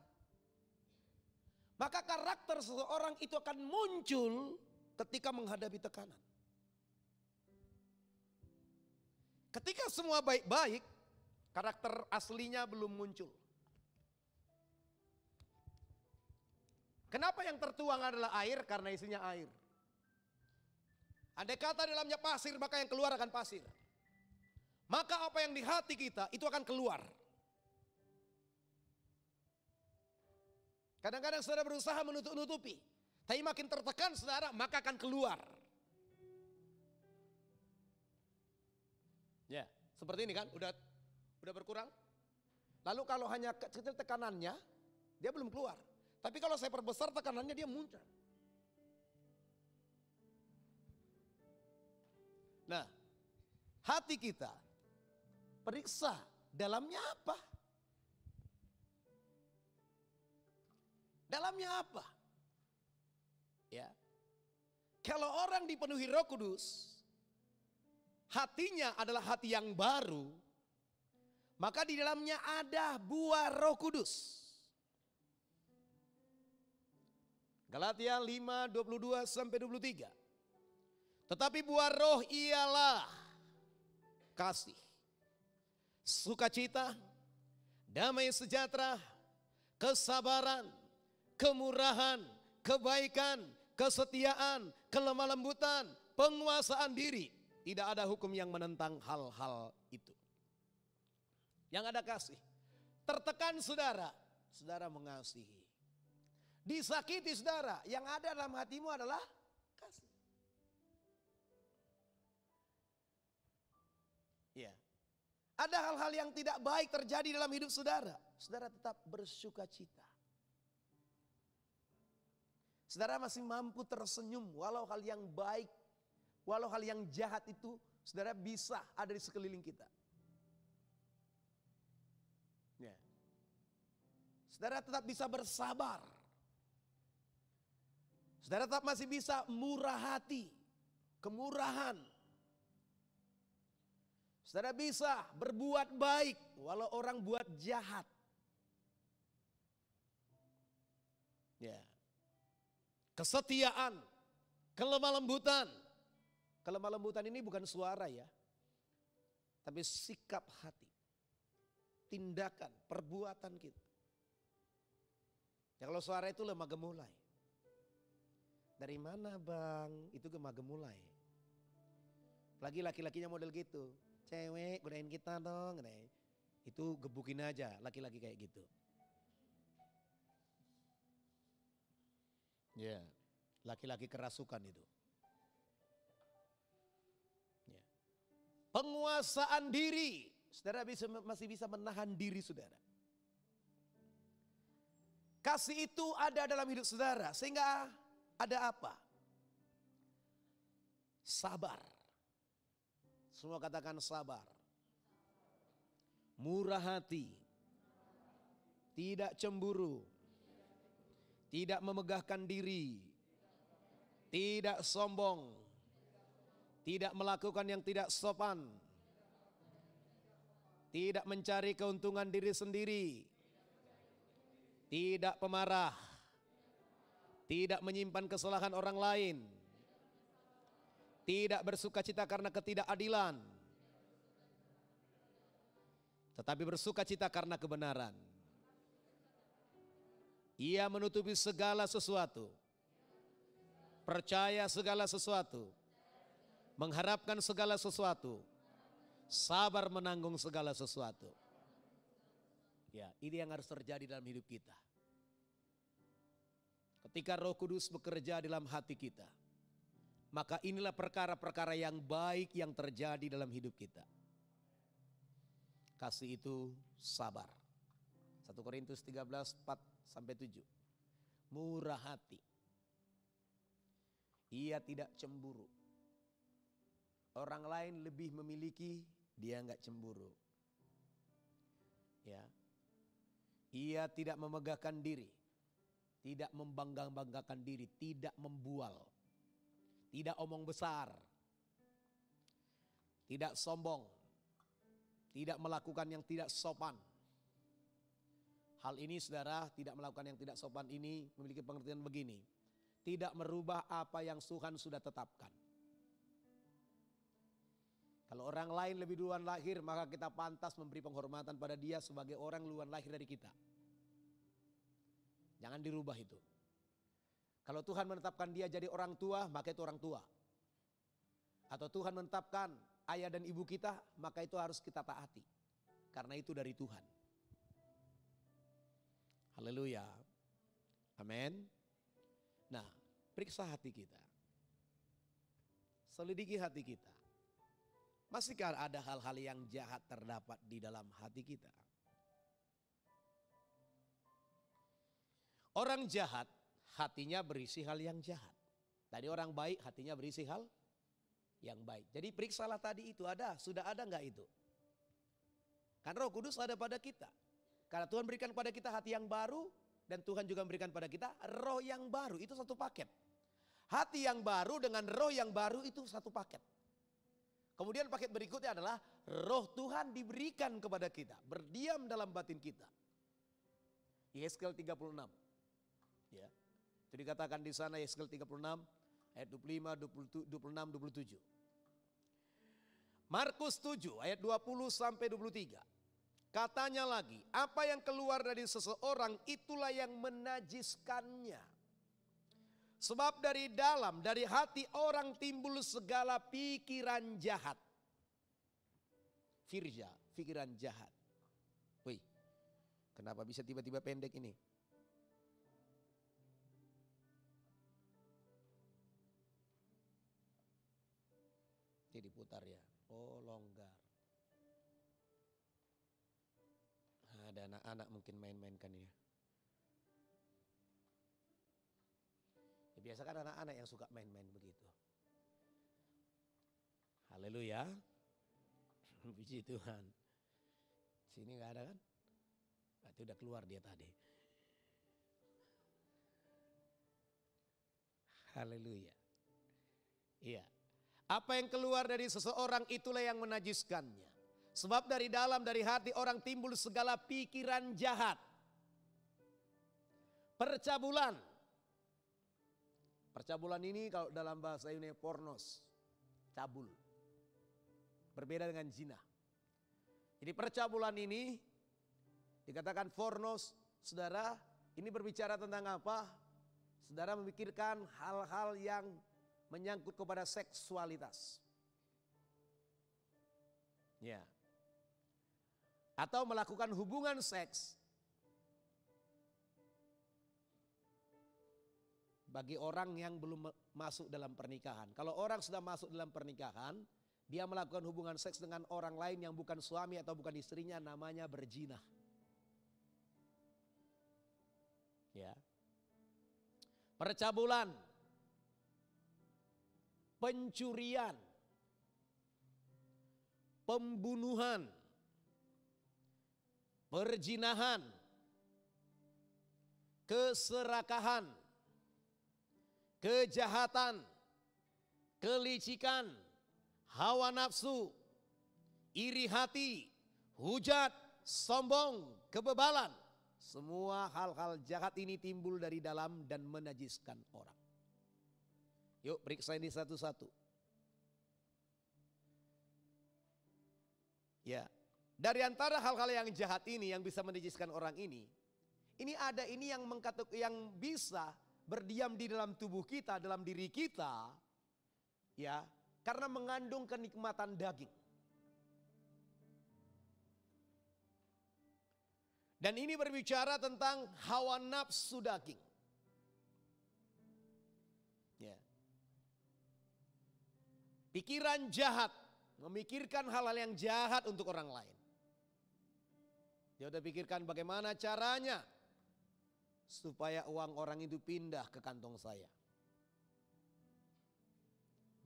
Maka karakter seseorang itu akan muncul ketika menghadapi tekanan. Ketika semua baik-baik, karakter aslinya belum muncul. Kenapa yang tertuang adalah air? Karena isinya air. Andai kata dalamnya pasir, maka yang keluar akan pasir. Maka apa yang di hati kita itu akan keluar. Kadang-kadang saudara berusaha menutup-nutupi. Tapi makin tertekan saudara, maka akan keluar. Ya, seperti ini kan, udah berkurang. Lalu kalau hanya kecil tekanannya, dia belum keluar. Tapi kalau saya perbesar tekanannya, dia muncul. Nah, hati kita, periksa dalamnya apa? Dalamnya apa? Ya, kalau orang dipenuhi Roh Kudus, hatinya adalah hati yang baru, maka di dalamnya ada buah Roh Kudus. Galatia 5:22-23. Tetapi buah Roh ialah kasih, sukacita, damai sejahtera, kesabaran, kemurahan, kebaikan, kesetiaan, kelemah lembutan, penguasaan diri. Tidak ada hukum yang menentang hal-hal itu. Yang ada kasih. Tertekan saudara, saudara mengasihi. Disakiti saudara, yang ada dalam hatimu adalah kasih. Ya. Ada hal-hal yang tidak baik terjadi dalam hidup saudara. Saudara tetap bersukacita. Saudara masih mampu tersenyum walau hal yang baik, walau hal yang jahat itu saudara bisa ada di sekeliling kita. Ya. Saudara tetap bisa bersabar. Saudara tetap masih bisa murah hati, kemurahan. Saudara bisa berbuat baik walau orang buat jahat. Ya. Kesetiaan, kelemah lembutan. Kelemah lembutan ini bukan suara ya, tapi sikap hati, tindakan, perbuatan kita. Ya kalau suara itu lemah gemulai. Dari mana bang? Itu lemah gemulai. Lagi laki-lakinya model gitu. Cewek godain kita dong. Itu gebukin aja laki-laki kayak gitu. Ya, laki-laki kerasukan itu. Ya. Penguasaan diri. Saudara masih bisa menahan diri saudara. Kasih itu ada dalam hidup saudara. Sehingga ada apa? Sabar. Semua katakan sabar. Murah hati. Tidak cemburu. Tidak memegahkan diri. Tidak sombong. Tidak melakukan yang tidak sopan. Tidak mencari keuntungan diri sendiri. Tidak pemarah. Tidak menyimpan kesalahan orang lain. Tidak bersukacita karena ketidakadilan. Tetapi bersukacita karena kebenaran. Ia menutupi segala sesuatu. Percaya segala sesuatu. Mengharapkan segala sesuatu. Sabar menanggung segala sesuatu. Ya, ini yang harus terjadi dalam hidup kita. Ketika Roh Kudus bekerja dalam hati kita, maka inilah perkara-perkara yang baik yang terjadi dalam hidup kita. Kasih itu sabar. 1 Korintus 13:4-7. Murah hati. Ia tidak cemburu. Orang lain lebih memiliki, dia enggak cemburu. Ya. Ia tidak memegahkan diri. Tidak membangga-banggakan diri, tidak membual. Tidak omong besar, tidak sombong, tidak melakukan yang tidak sopan. Hal ini saudara, tidak melakukan yang tidak sopan ini memiliki pengertian begini. Tidak merubah apa yang Tuhan sudah tetapkan. Kalau orang lain lebih duluan lahir, maka kita pantas memberi penghormatan pada dia sebagai orang duluan lahir dari kita. Jangan dirubah itu. Kalau Tuhan menetapkan dia jadi orang tua, maka itu orang tua. Atau Tuhan menetapkan ayah dan ibu kita, maka itu harus kita taati. Karena itu dari Tuhan. Haleluya. Amin. Nah, periksa hati kita. Selidiki hati kita. Masihkah ada hal-hal yang jahat terdapat di dalam hati kita? Orang jahat hatinya berisi hal yang jahat. Tadi orang baik hatinya berisi hal yang baik. Jadi periksalah tadi itu sudah ada enggak itu? Kan Roh Kudus ada pada kita. Karena Tuhan berikan pada kita hati yang baru dan Tuhan juga memberikan pada kita roh yang baru. Itu satu paket. Hati yang baru dengan roh yang baru itu satu paket. Kemudian paket berikutnya adalah roh Tuhan diberikan kepada kita. Berdiam dalam batin kita. Yeskel 36. Ya. Itu dikatakan di sana Yeskel 36 ayat 25, 26, 27. Markus 7 ayat 20-23. Katanya lagi, apa yang keluar dari seseorang itulah yang menajiskannya. Sebab dari dalam, dari hati orang timbul segala pikiran jahat. Firja, pikiran jahat. Wih, kenapa bisa tiba-tiba pendek ini? Jadi diputar ya. Oh, longgar. Ada anak-anak mungkin main-mainkan ya. Ya biasa kan anak-anak yang suka main-main begitu. Haleluya. Puji Tuhan. Sini nggak ada kan? Berarti udah keluar dia tadi. Haleluya. Iya. Apa yang keluar dari seseorang itulah yang menajiskannya. Sebab dari dalam, dari hati orang timbul segala pikiran jahat. Percabulan. Percabulan ini kalau dalam bahasa ini pornos. Cabul. Berbeda dengan zina. Jadi percabulan ini dikatakan pornos, saudara, ini berbicara tentang apa? Saudara memikirkan hal-hal yang menyangkut kepada seksualitas. Ya. Atau melakukan hubungan seks bagi orang yang belum masuk dalam pernikahan. Kalau orang sudah masuk dalam pernikahan, dia melakukan hubungan seks dengan orang lain yang bukan suami atau bukan istrinya, namanya berzina. Ya. Percabulan, pencurian, pembunuhan, perzinahan, keserakahan, kejahatan, kelicikan, hawa nafsu, iri hati, hujat, sombong, kebebalan. Semua hal-hal jahat ini timbul dari dalam dan menajiskan orang. Yuk periksa ini satu-satu. Ya, dari antara hal-hal yang jahat ini yang bisa menajiskan orang ini ada ini yang bisa berdiam di dalam tubuh kita, dalam diri kita, ya, karena mengandung kenikmatan daging. Dan ini berbicara tentang hawa nafsu daging. Ya. Pikiran jahat, memikirkan hal-hal yang jahat untuk orang lain. Dia udah pikirkan bagaimana caranya supaya uang orang itu pindah ke kantong saya.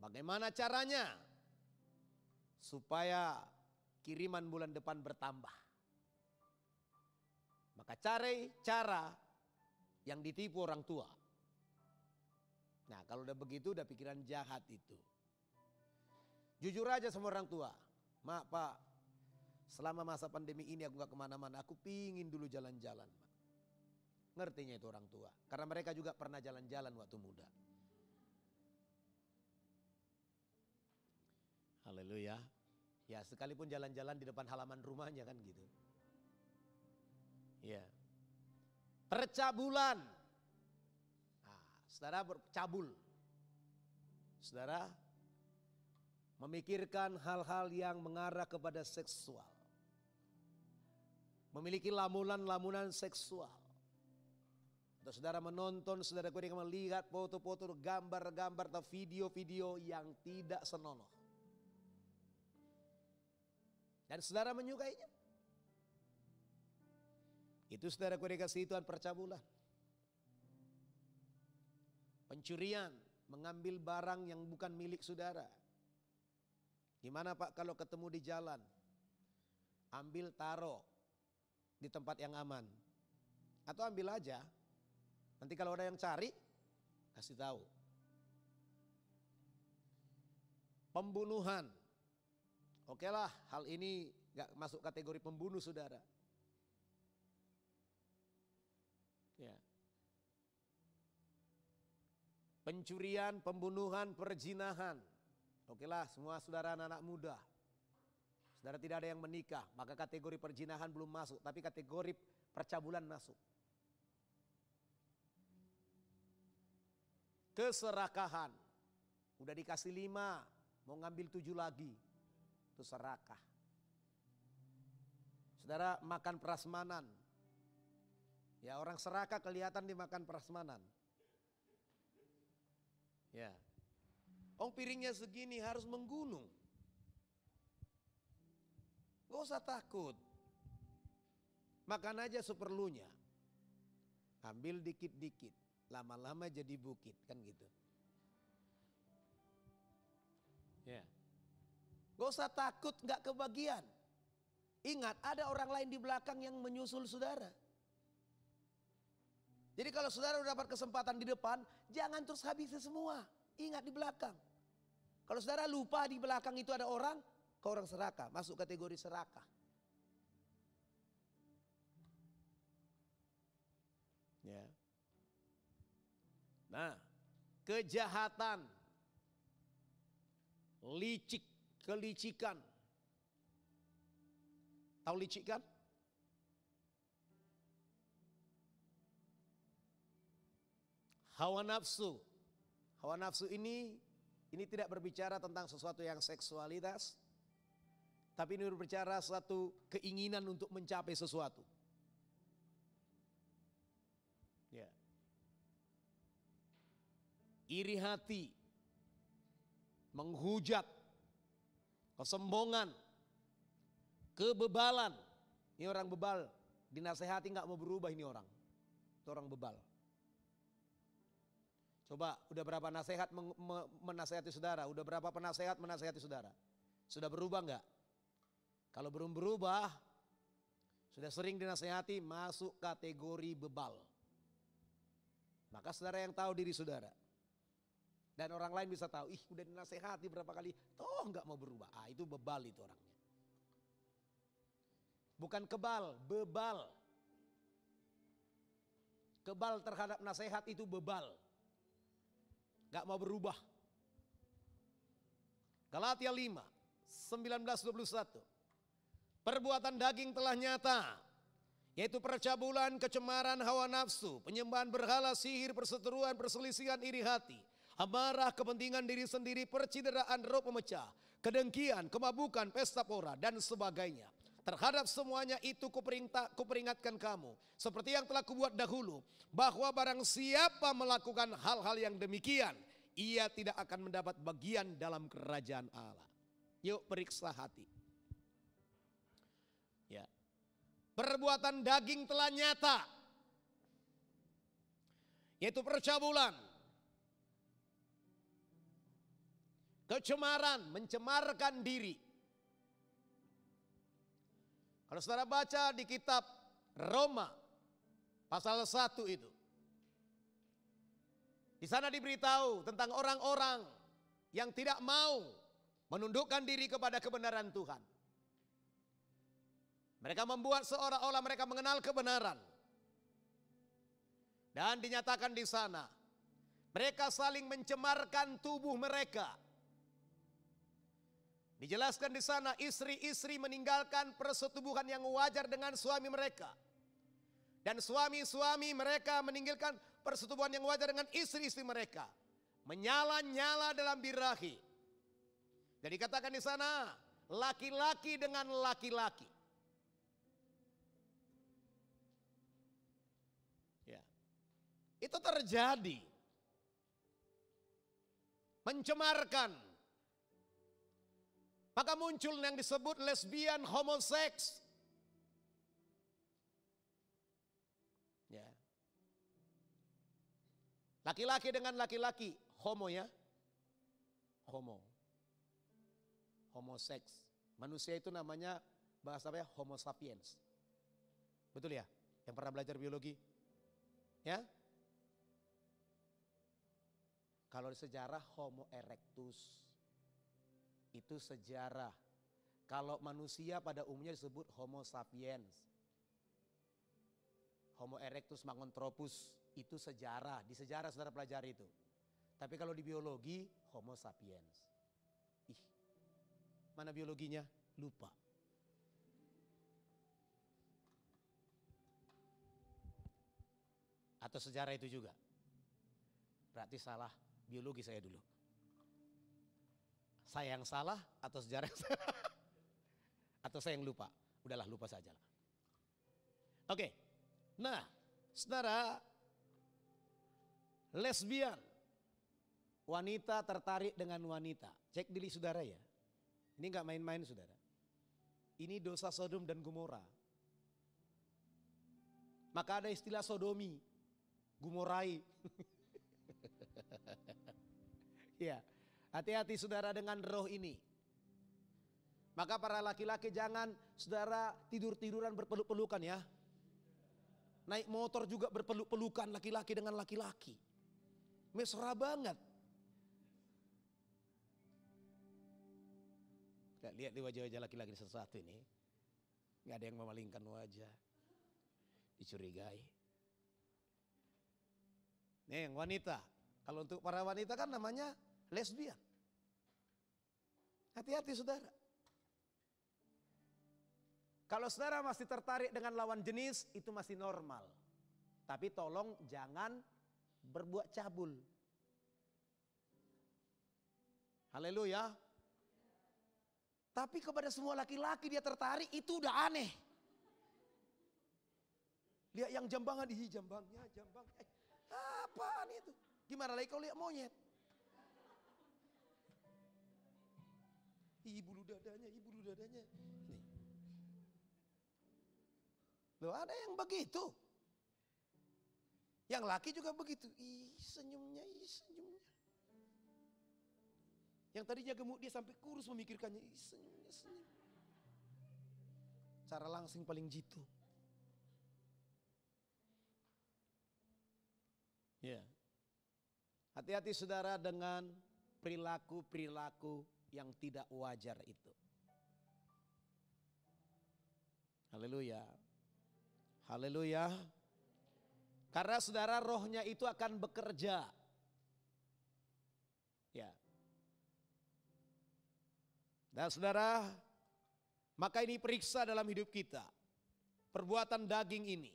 Bagaimana caranya supaya kiriman bulan depan bertambah. Maka cari cara yang ditipu orang tua. Nah kalau udah begitu udah pikiran jahat itu. Jujur aja sama orang tua. Mak, Pak, selama masa pandemi ini aku gak kemana-mana. Aku pingin dulu jalan-jalan. Ngertinya itu orang tua. Karena mereka juga pernah jalan-jalan waktu muda. Haleluya. Ya sekalipun jalan-jalan di depan halaman rumahnya kan gitu. Ya. Percabulan. Nah, saudara bercabul. Saudara memikirkan hal-hal yang mengarah kepada seksual. Memiliki lamunan-lamunan seksual. Atau saudara menonton, saudara ketika melihat foto-foto, gambar-gambar atau video-video yang tidak senonoh. Dan saudara menyukainya. Itu saudara dikasih Tuhan percabulan. Pencurian, mengambil barang yang bukan milik saudara. Gimana Pak kalau ketemu di jalan? Ambil taruh di tempat yang aman. Atau ambil aja. Nanti kalau ada yang cari, kasih tahu. Pembunuhan. Oke lah, hal ini gak masuk kategori pembunuh saudara. Ya. Pencurian, pembunuhan, perzinahan. Oke lah, semua saudara anak-anak muda. Saudara tidak ada yang menikah, maka kategori perzinahan belum masuk, tapi kategori percabulan masuk. Keserakahan. Udah dikasih 5, mau ngambil 7 lagi. Itu serakah. Saudara makan prasmanan. Ya orang serakah kelihatan dimakan prasmanan. Ya. Piringnya segini harus menggunung. Gak usah takut. Makan aja seperlunya. Ambil dikit-dikit. Lama-lama jadi bukit. Kan gitu. Ya. Gak usah takut gak kebagian. Ingat ada orang lain di belakang yang menyusul saudara. Jadi kalau saudara udah dapat kesempatan di depan, jangan terus habisnya semua. Ingat di belakang. Kalau saudara lupa di belakang itu ada orang, Kau orang serakah, masuk kategori serakah. Ya. Nah, kejahatan, licik, kelicikan. Tahu licik kan? Hawa nafsu. Hawa nafsu ini tidak berbicara tentang sesuatu yang seksualitas, tapi ini berbicara suatu keinginan untuk mencapai sesuatu. Ya. Iri hati, menghujat, kesombongan, kebebalan. Ini orang bebal, dinasehati nggak mau berubah ini orang. Itu orang bebal. Coba, udah berapa nasihat menasehati saudara? Udah berapa penasehat menasehati saudara? Sudah berubah nggak? Kalau belum berubah, sudah sering dinasehati, masuk kategori bebal. Maka saudara yang tahu diri saudara. Dan orang lain bisa tahu, udah dinasehati berapa kali, toh nggak mau berubah. Itu bebal itu orangnya. Bukan kebal, bebal. Kebal terhadap nasihat itu bebal. Gak mau berubah. Galatia 5, 19-21. Perbuatan daging telah nyata, yaitu percabulan, kecemaran, hawa nafsu, penyembahan berhala, sihir, perseteruan, perselisihan, iri hati, amarah, kepentingan diri sendiri, percideraan, roh pemecah, kedengkian, kemabukan, pesta pora, dan sebagainya. Terhadap semuanya itu kuperingatkan kamu, seperti yang telah kubuat dahulu, bahwa barang siapa melakukan hal-hal yang demikian, ia tidak akan mendapat bagian dalam kerajaan Allah. Yuk periksa hati. Ya. Perbuatan daging telah nyata, yaitu percabulan, kecemaran, mencemarkan diri. Kalau saudara baca di kitab Roma pasal 1 itu, di sana diberitahu tentang orang-orang yang tidak mau menundukkan diri kepada kebenaran Tuhan. Mereka membuat seolah-olah mereka mengenal kebenaran. Dan dinyatakan di sana, mereka saling mencemarkan tubuh mereka. Dijelaskan di sana, istri-istri meninggalkan persetubuhan yang wajar dengan suami mereka. Dan suami-suami mereka meninggalkan persetubuhan yang wajar dengan istri-istri mereka. Menyala-nyala dalam birahi. Jadi katakan di sana, laki-laki dengan laki-laki. Ya. Itu terjadi. Mencemarkan. Maka muncul yang disebut lesbian, homoseks. Ya. Laki-laki dengan laki-laki, homo ya. Homo. Homoseks. Manusia itu namanya bahasa apa ya? Homo sapiens. Betul ya? Yang pernah belajar biologi? Ya? Kalau di sejarah Homo erectus. Itu sejarah. Kalau manusia pada umumnya disebut Homo sapiens. Homo erectus mangonthropus itu sejarah. Di sejarah saudara pelajari itu. Tapi kalau di biologi Homo sapiens. Mana biologinya? Lupa. Atau sejarah itu juga? Berarti salah biologi saya dulu. Saya yang salah atau sejarah yang salah? Atau saya yang lupa? Udahlah lupa saja lah. Oke. Nah, saudara, lesbian. Wanita tertarik dengan wanita. Cek diri saudara ya. Ini gak main-main saudara. Ini dosa Sodom dan Gomora. Maka ada istilah sodomi. Gumorai. Ya. Hati-hati saudara dengan roh ini. Maka para laki-laki jangan saudara tidur-tiduran berpeluk-pelukan ya. Naik motor juga berpeluk-pelukan laki-laki dengan laki-laki. Mesra banget. Lihat di wajah-wajah laki-laki satu ini. Nggak ada yang memalingkan wajah. Dicurigai. Nih yang wanita. Kalau untuk para wanita kan namanya lesbian. Hati-hati saudara. Kalau saudara masih tertarik dengan lawan jenis itu masih normal. Tapi tolong jangan berbuat cabul. Haleluya. Tapi kepada semua laki-laki dia tertarik itu udah aneh. Lihat yang jambangan, jambangnya. Apaan itu? Gimana lagi kau lihat monyet? Bulu dadanya. Nih. Loh ada yang begitu. Yang laki juga begitu. Senyumnya. Yang tadinya gemuk dia sampai kurus memikirkannya. Senyum. Cara langsing paling jitu. Ya. Hati-hati saudara dengan perilaku-perilaku yang tidak wajar itu. Haleluya. Haleluya. Karena saudara rohnya itu akan bekerja. Ya. Dan saudara, maka ini periksa dalam hidup kita. Perbuatan daging ini.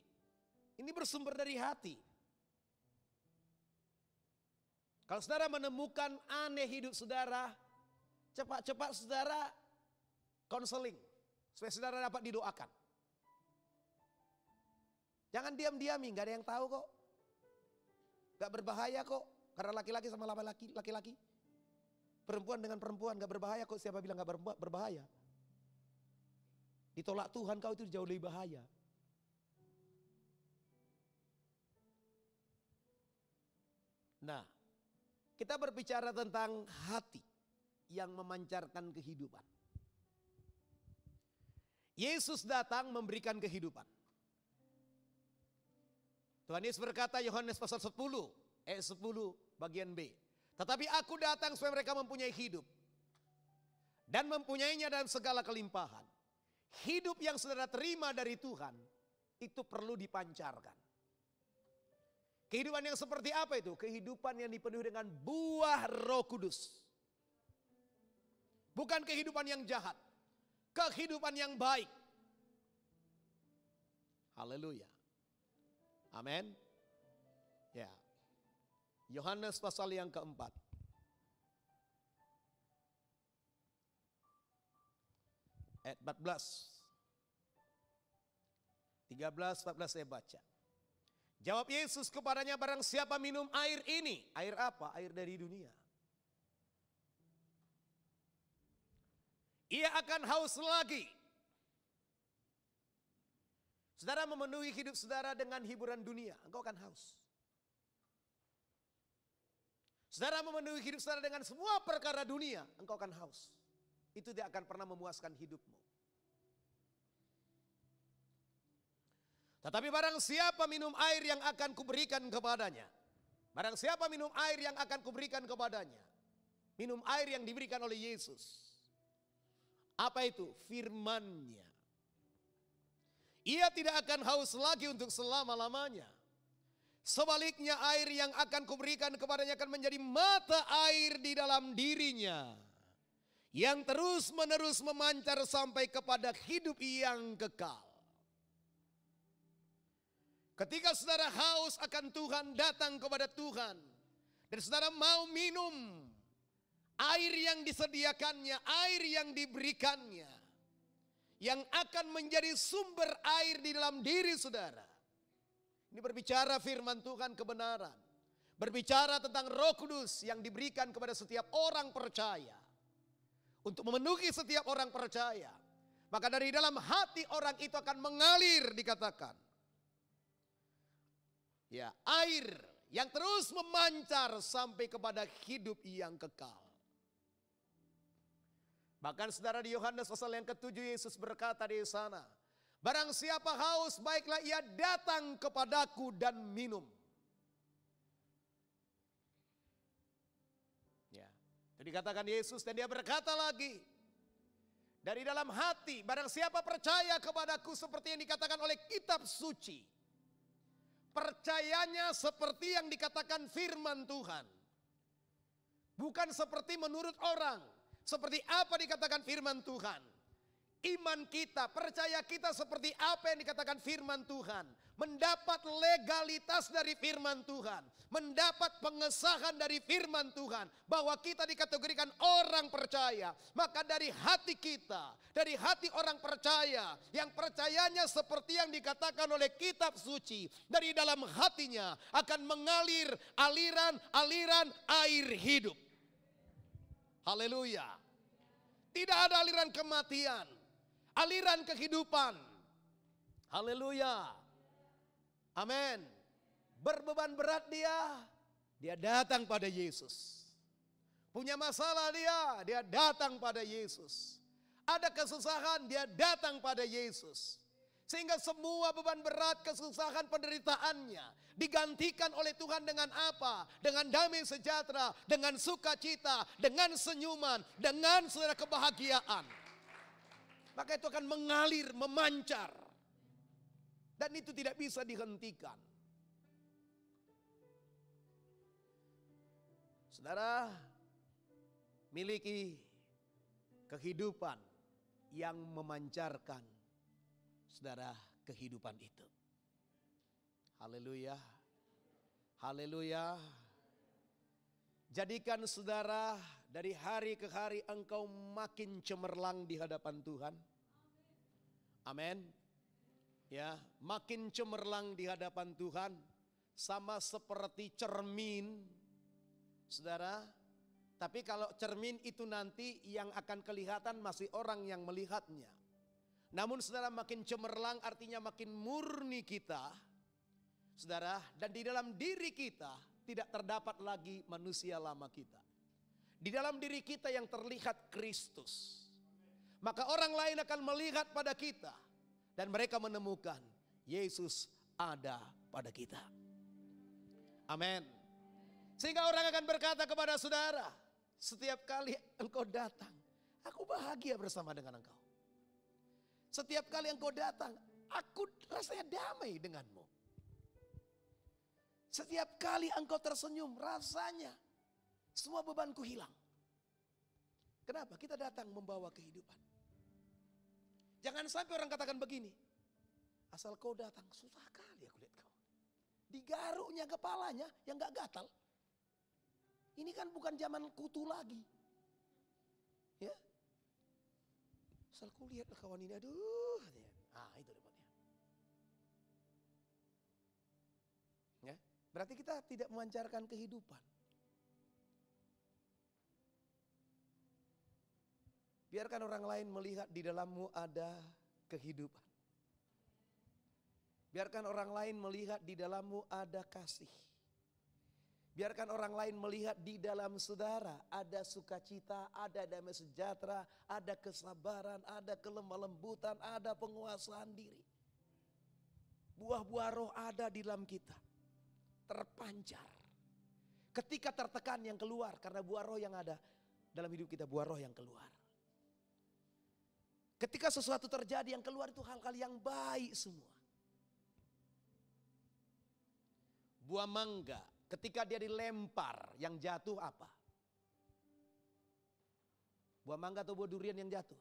Ini bersumber dari hati. Kalau saudara menemukan aneh hidup saudara, cepat-cepat saudara konseling. Supaya saudara dapat didoakan. Jangan diam-diami, gak ada yang tahu kok. Gak berbahaya kok. Karena laki-laki sama laki-laki. Perempuan dengan perempuan gak berbahaya kok, siapa bilang gak berbahaya. Ditolak Tuhan kau itu jauh lebih bahaya. Nah, kita berbicara tentang hati yang memancarkan kehidupan. Yesus datang memberikan kehidupan. Tuhan Yesus berkata Yohanes pasal 10 ayat 10 bagian B. Tetapi aku datang supaya mereka mempunyai hidup. Dan mempunyainya dalam segala kelimpahan. Hidup yang saudara terima dari Tuhan. Itu perlu dipancarkan. Kehidupan yang seperti apa itu? Kehidupan yang dipenuhi dengan buah Roh Kudus. Bukan kehidupan yang jahat. Kehidupan yang baik. Haleluya. Amin. Ya. Yohanes pasal yang keempat. Ayat 14. 13, 14 saya baca. Jawab Yesus kepadanya, barang siapa minum air ini. Air apa? Air dari dunia. Ia akan haus lagi. Saudara memenuhi hidup saudara dengan hiburan dunia, engkau akan haus. Saudara memenuhi hidup saudara dengan semua perkara dunia, engkau akan haus. Itu tidak akan pernah memuaskan hidupmu. Tetapi barang siapa minum air yang akan kuberikan kepadanya. Barang siapa minum air yang akan kuberikan kepadanya. Minum air yang diberikan oleh Yesus. Apa itu? Firman-Nya. Ia tidak akan haus lagi untuk selama-lamanya. Sebaliknya air yang akan kuberikan kepadanya akan menjadi mata air di dalam dirinya. Yang terus-menerus memancar sampai kepada hidup yang kekal. Ketika saudara haus akan Tuhan, datang kepada Tuhan. Dan saudara mau minum air yang disediakannya, air yang diberikannya. Yang akan menjadi sumber air di dalam diri saudara. Ini berbicara firman Tuhan kebenaran. Berbicara tentang Roh Kudus yang diberikan kepada setiap orang percaya. Untuk memenuhi setiap orang percaya. Maka dari dalam hati orang itu akan mengalir dikatakan. Ya, air yang terus memancar sampai kepada hidup yang kekal. Bahkan saudara di Yohanes pasal yang ke-7 Yesus berkata di sana. Barang siapa haus, baiklah ia datang kepadaku dan minum. Ya, itu dikatakan Yesus dan dia berkata lagi. Dari dalam hati, barang siapa percaya kepadaku seperti yang dikatakan oleh kitab suci. Percayanya seperti yang dikatakan firman Tuhan. Bukan seperti menurut orang. Seperti apa dikatakan firman Tuhan. Iman kita, percaya kita seperti apa yang dikatakan firman Tuhan. Mendapat legalitas dari firman Tuhan. Mendapat pengesahan dari firman Tuhan. Bahwa kita dikategorikan orang percaya. Maka dari hati kita, dari hati orang percaya. Yang percayanya seperti yang dikatakan oleh kitab suci. Dari dalam hatinya akan mengalir aliran-aliran air hidup. Haleluya. Tidak ada aliran kematian. Aliran kehidupan. Haleluya. Amin. Berbeban berat dia datang pada Yesus. Punya masalah dia datang pada Yesus. Ada kesusahan, dia datang pada Yesus. Sehingga semua beban berat, kesusahan, penderitaannya digantikan oleh Tuhan dengan apa? Dengan damai sejahtera, dengan sukacita, dengan senyuman, dengan saudara kebahagiaan. Maka itu akan mengalir, memancar. Dan itu tidak bisa dihentikan. Saudara, miliki kehidupan yang memancarkan, saudara, kehidupan itu. Haleluya. Haleluya. Jadikan saudara dari hari ke hari engkau makin cemerlang di hadapan Tuhan. Amin. Ya, makin cemerlang di hadapan Tuhan. Sama seperti cermin, saudara. Tapi kalau cermin itu nanti yang akan kelihatan masih orang yang melihatnya. Namun saudara makin cemerlang artinya makin murni kita. Saudara, dan di dalam diri kita tidak terdapat lagi manusia lama kita. Di dalam diri kita yang terlihat Kristus. Maka orang lain akan melihat pada kita. Dan mereka menemukan Yesus ada pada kita. Amin. Sehingga orang akan berkata kepada saudara, setiap kali engkau datang, aku bahagia bersama dengan engkau. Setiap kali engkau datang, aku rasanya damai denganmu. Setiap kali engkau tersenyum, rasanya semua bebanku hilang. Kenapa? Kita datang membawa kehidupan. Jangan sampai orang katakan begini, asal kau datang, susah kali aku lihat kau. Digaruknya kepalanya yang gak gatal. Ini kan bukan zaman kutu lagi. Ya, asal kau lihat kawan ini, aduh. Itu repotnya. Ya. Berarti kita tidak memancarkan kehidupan. Biarkan orang lain melihat di dalammu ada kehidupan. Biarkan orang lain melihat di dalammu ada kasih. Biarkan orang lain melihat di dalam saudara ada sukacita, ada damai sejahtera, ada kesabaran, ada kelemah lembutan, ada penguasaan diri. Buah-buah roh ada di dalam kita. Terpancar. Ketika tertekan yang keluar karena buah roh yang ada dalam hidup kita, buah roh yang keluar. Ketika sesuatu terjadi yang keluar itu hal-hal yang baik semua. Buah mangga ketika dia dilempar yang jatuh apa? Buah mangga atau buah durian yang jatuh?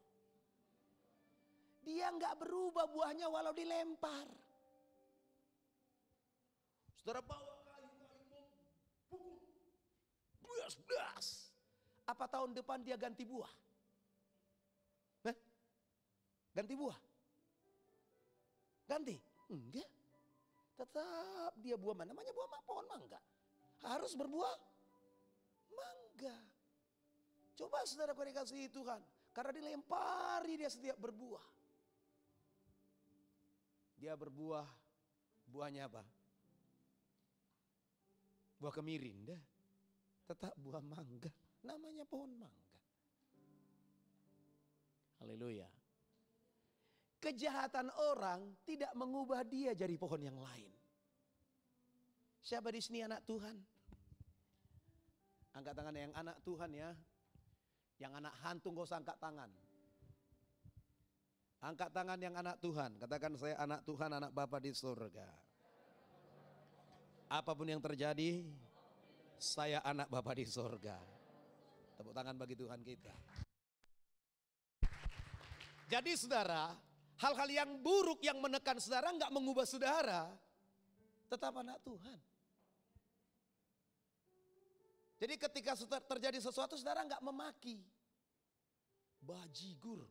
Dia nggak berubah buahnya walau dilempar. Saudara bawa kayu-kayu, pukul, belas. Apa tahun depan dia ganti buah? Ganti buah? Ganti? Enggak. Tetap dia buah mana? Namanya buah pohon mangga. Harus berbuah mangga. Coba saudara kau dikasihi Tuhan. Karena dilempari dia setiap berbuah. Dia berbuah, buahnya apa? Buah kemirin dah. Tetap buah mangga. Namanya pohon mangga. Haleluya. Kejahatan orang tidak mengubah dia jadi pohon yang lain. Siapa di sini anak Tuhan? Angkat tangan yang anak Tuhan ya. Yang anak hantu gak usah angkat tangan. Angkat tangan yang anak Tuhan. Katakan, saya anak Tuhan, anak Bapa di surga. Apapun yang terjadi, saya anak Bapa di surga. Tepuk tangan bagi Tuhan kita. Jadi saudara, hal-hal yang buruk yang menekan saudara nggak mengubah saudara tetap anak Tuhan. Jadi ketika terjadi sesuatu, saudara nggak memaki. Bajigur,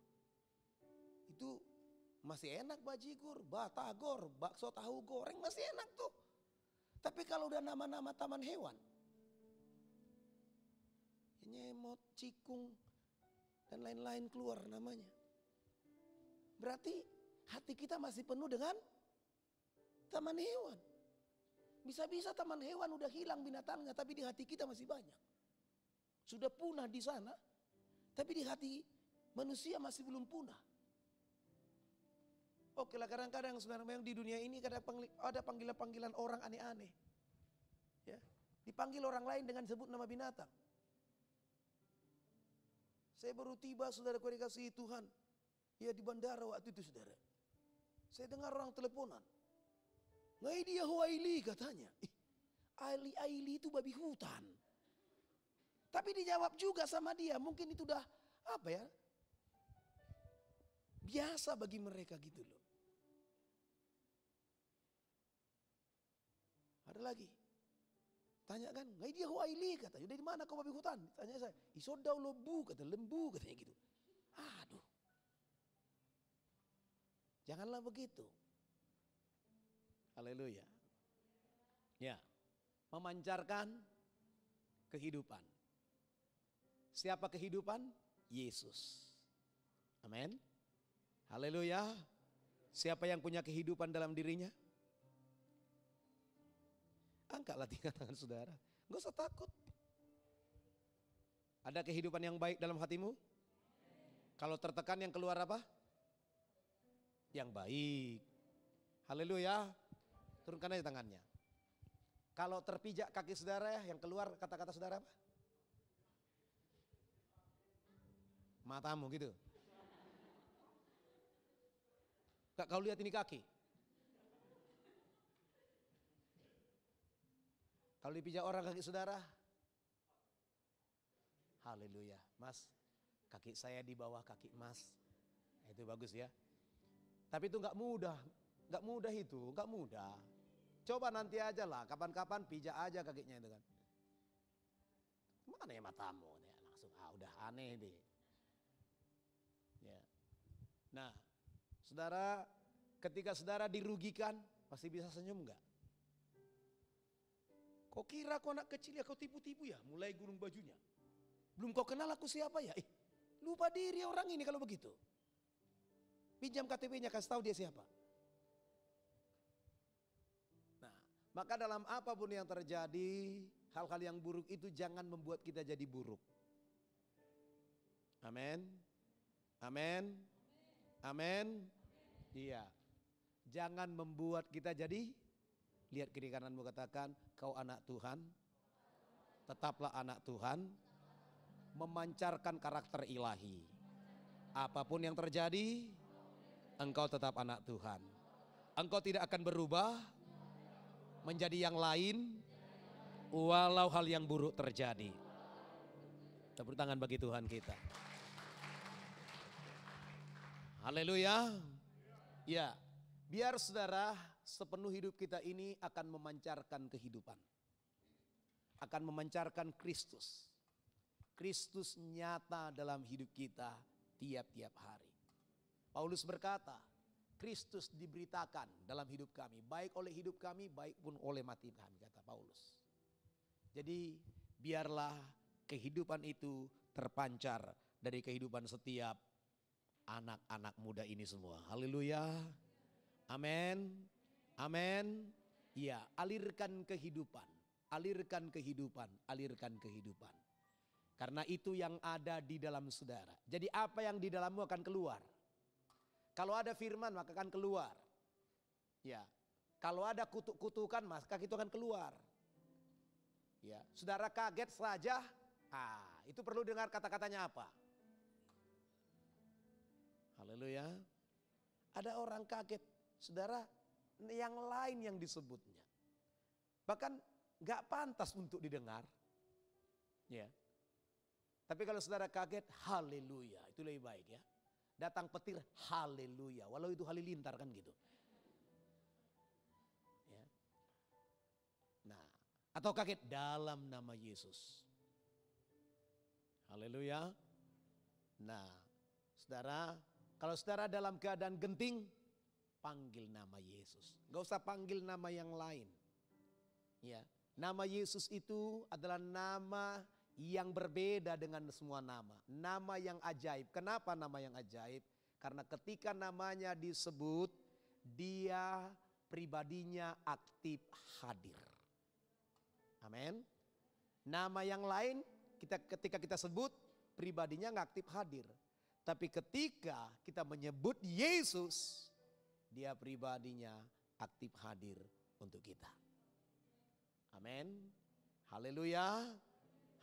itu masih enak bajigur, batagor, bakso tahu goreng masih enak tuh. Tapi kalau udah nama-nama taman hewan, nyemot, cikung, dan lain-lain keluar namanya. Berarti hati kita masih penuh dengan taman hewan. Bisa-bisa taman hewan udah hilang binatangnya, tapi di hati kita masih banyak. Sudah punah di sana, tapi di hati manusia masih belum punah. Oke lah, kadang-kadang sebenarnya memang di dunia ini ada panggilan-panggilan orang aneh-aneh. Ya, dipanggil orang lain dengan sebut nama binatang. Saya baru tiba, saudara, dikasihi Tuhan. Ya, di bandara waktu itu, saudara. Saya dengar orang teleponan. Ngai dia Huaili katanya. Aili itu babi hutan. Tapi dijawab juga sama dia, mungkin itu udah apa ya? Biasa bagi mereka gitu loh. Ada lagi. Tanya kan, ngai dia Huaili katanya. Dari mana kau babi hutan? Tanya saya. Isodau lebu kata, lembu katanya gitu. Aduh. Janganlah begitu. Haleluya. Ya, memancarkan kehidupan. Siapa kehidupan? Yesus. Amin. Haleluya. Siapa yang punya kehidupan dalam dirinya? Angkatlah tiga tangan saudara. Gak usah takut. Ada kehidupan yang baik dalam hatimu? Kalau tertekan yang keluar apa? Yang baik. Haleluya. Turunkan aja tangannya. Kalau terpijak kaki saudara, yang keluar kata-kata saudara apa? Matamu gitu. Gak kau lihat ini kaki? Kalau dipijak orang kaki saudara, haleluya, Mas, kaki saya di bawah kaki Mas, itu bagus ya. Tapi itu nggak mudah itu, nggak mudah. Coba nanti aja lah, kapan-kapan pijak aja kakinya itu kan. Mana ya matamu? Ya, langsung udah aneh deh. Ya. Nah, saudara, ketika saudara dirugikan, pasti bisa senyum nggak? Kau kira kau anak kecil ya, kau tipu-tipu ya, mulai gulung bajunya. Belum kau kenal aku siapa ya? Lupa diri orang ini kalau begitu. Pinjam KTP-nya, kasih tahu dia siapa. Nah, maka dalam apapun yang terjadi, hal-hal yang buruk itu jangan membuat kita jadi buruk. Amin. Amin. Amin. Iya. Jangan membuat kita jadi, lihat kiri kananmu, katakan, kau anak Tuhan, tetaplah anak Tuhan, memancarkan karakter ilahi. Apapun yang terjadi, engkau tetap anak Tuhan. Engkau tidak akan berubah menjadi yang lain, walau hal yang buruk terjadi. Tepuk tangan bagi Tuhan kita. Haleluya. Ya, biar saudara, sepenuh hidup kita ini akan memancarkan kehidupan. Akan memancarkan Kristus. Kristus nyata dalam hidup kita tiap-tiap hari. Paulus berkata, Kristus diberitakan dalam hidup kami. Baik oleh hidup kami, baik pun oleh mati kami, kata Paulus. Jadi biarlah kehidupan itu terpancar dari kehidupan setiap anak-anak muda ini semua. Haleluya. Amin. Amin. Ya, alirkan kehidupan, alirkan kehidupan, alirkan kehidupan. Karena itu yang ada di dalam saudara. Jadi apa yang di dalammu akan keluar. Kalau ada firman maka akan keluar. Ya, kalau ada kutuk-kutukan maka itu akan keluar. Ya, saudara kaget saja, itu perlu dengar kata-katanya apa. Haleluya. Ada orang kaget, saudara, yang lain yang disebutnya. Bahkan gak pantas untuk didengar. Ya. Tapi kalau saudara kaget, haleluya, itu lebih baik ya. Datang petir, haleluya, walau itu halilintar kan gitu. Ya. Nah, atau kaget dalam nama Yesus. Haleluya. Nah, saudara, kalau saudara dalam keadaan genting, panggil nama Yesus. Gak usah panggil nama yang lain. Ya, nama Yesus itu adalah nama yang berbeda dengan semua nama. Nama yang ajaib. Kenapa nama yang ajaib? Karena ketika namanya disebut, dia pribadinya aktif hadir. Amin. Nama yang lain ketika kita sebut, pribadinya nggak aktif hadir. Tapi ketika kita menyebut Yesus, dia pribadinya aktif hadir untuk kita. Amin. Haleluya.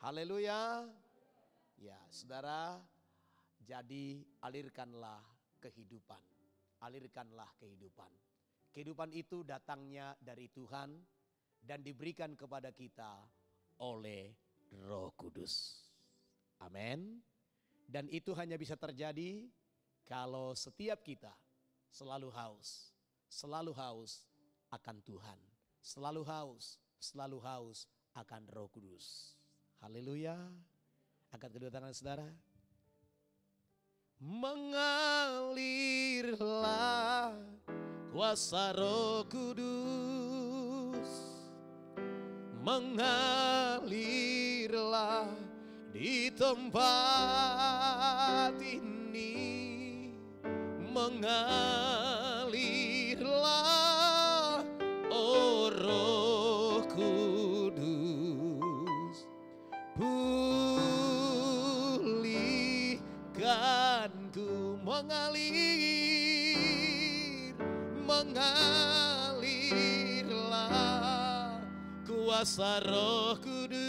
Haleluya. Ya, saudara, jadi alirkanlah kehidupan. Alirkanlah kehidupan. Kehidupan itu datangnya dari Tuhan dan diberikan kepada kita oleh Roh Kudus. Amin. Dan itu hanya bisa terjadi kalau setiap kita selalu haus akan Tuhan. Selalu haus akan Roh Kudus. Haleluya. Angkat kedua tangan saudara. Mengalirlah kuasa Roh Kudus. Mengalirlah di tempat ini. Mengalirlah, oh Roh Kudus. Pulihkanku, mengalirlah kuasa Roh Kudus.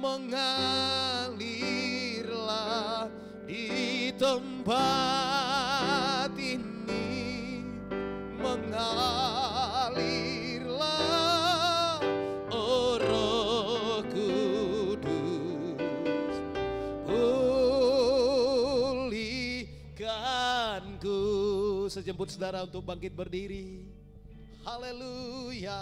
Mengalirlah di tempat ini. Mengalirlah, oh Roh Kudus. Pulihkanku. Sejemput saudara untuk bangkit berdiri. Haleluya.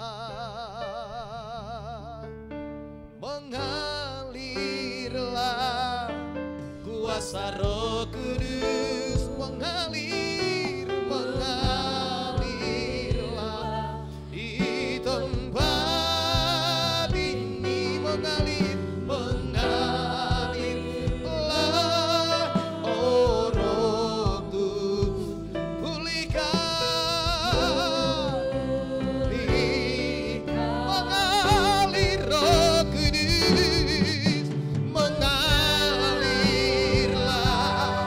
Mengalirlah kuasa Roh Kudus. Mengalirlah di tempat ini. Mengalirlah, oh Roh Kudus. Pulihkan, mengalir Roh Kudus. Mengalirlah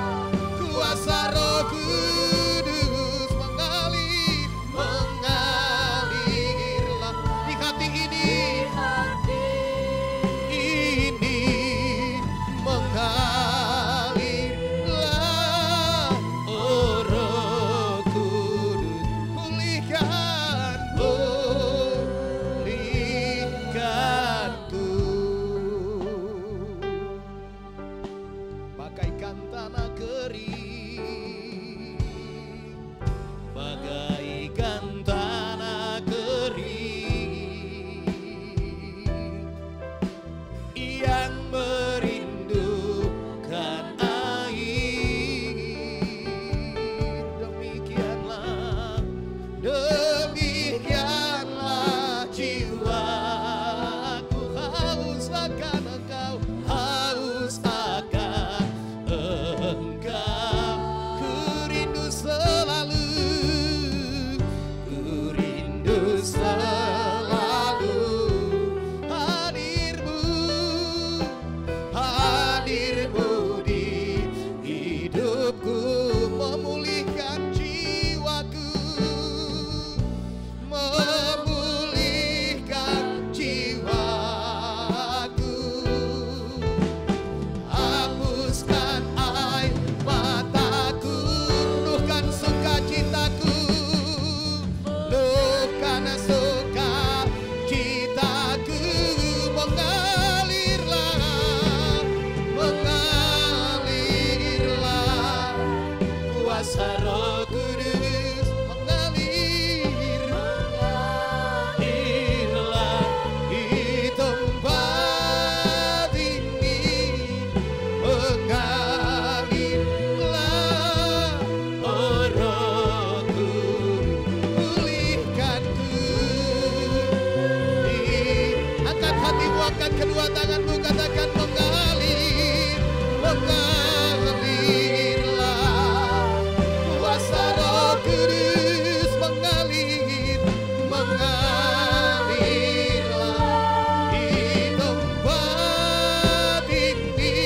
Angkat kedua tanganmu, katakan mengalir, mengalirlah. Kuasa Roh Kudus mengalir, mengalirlah. Di tempat ini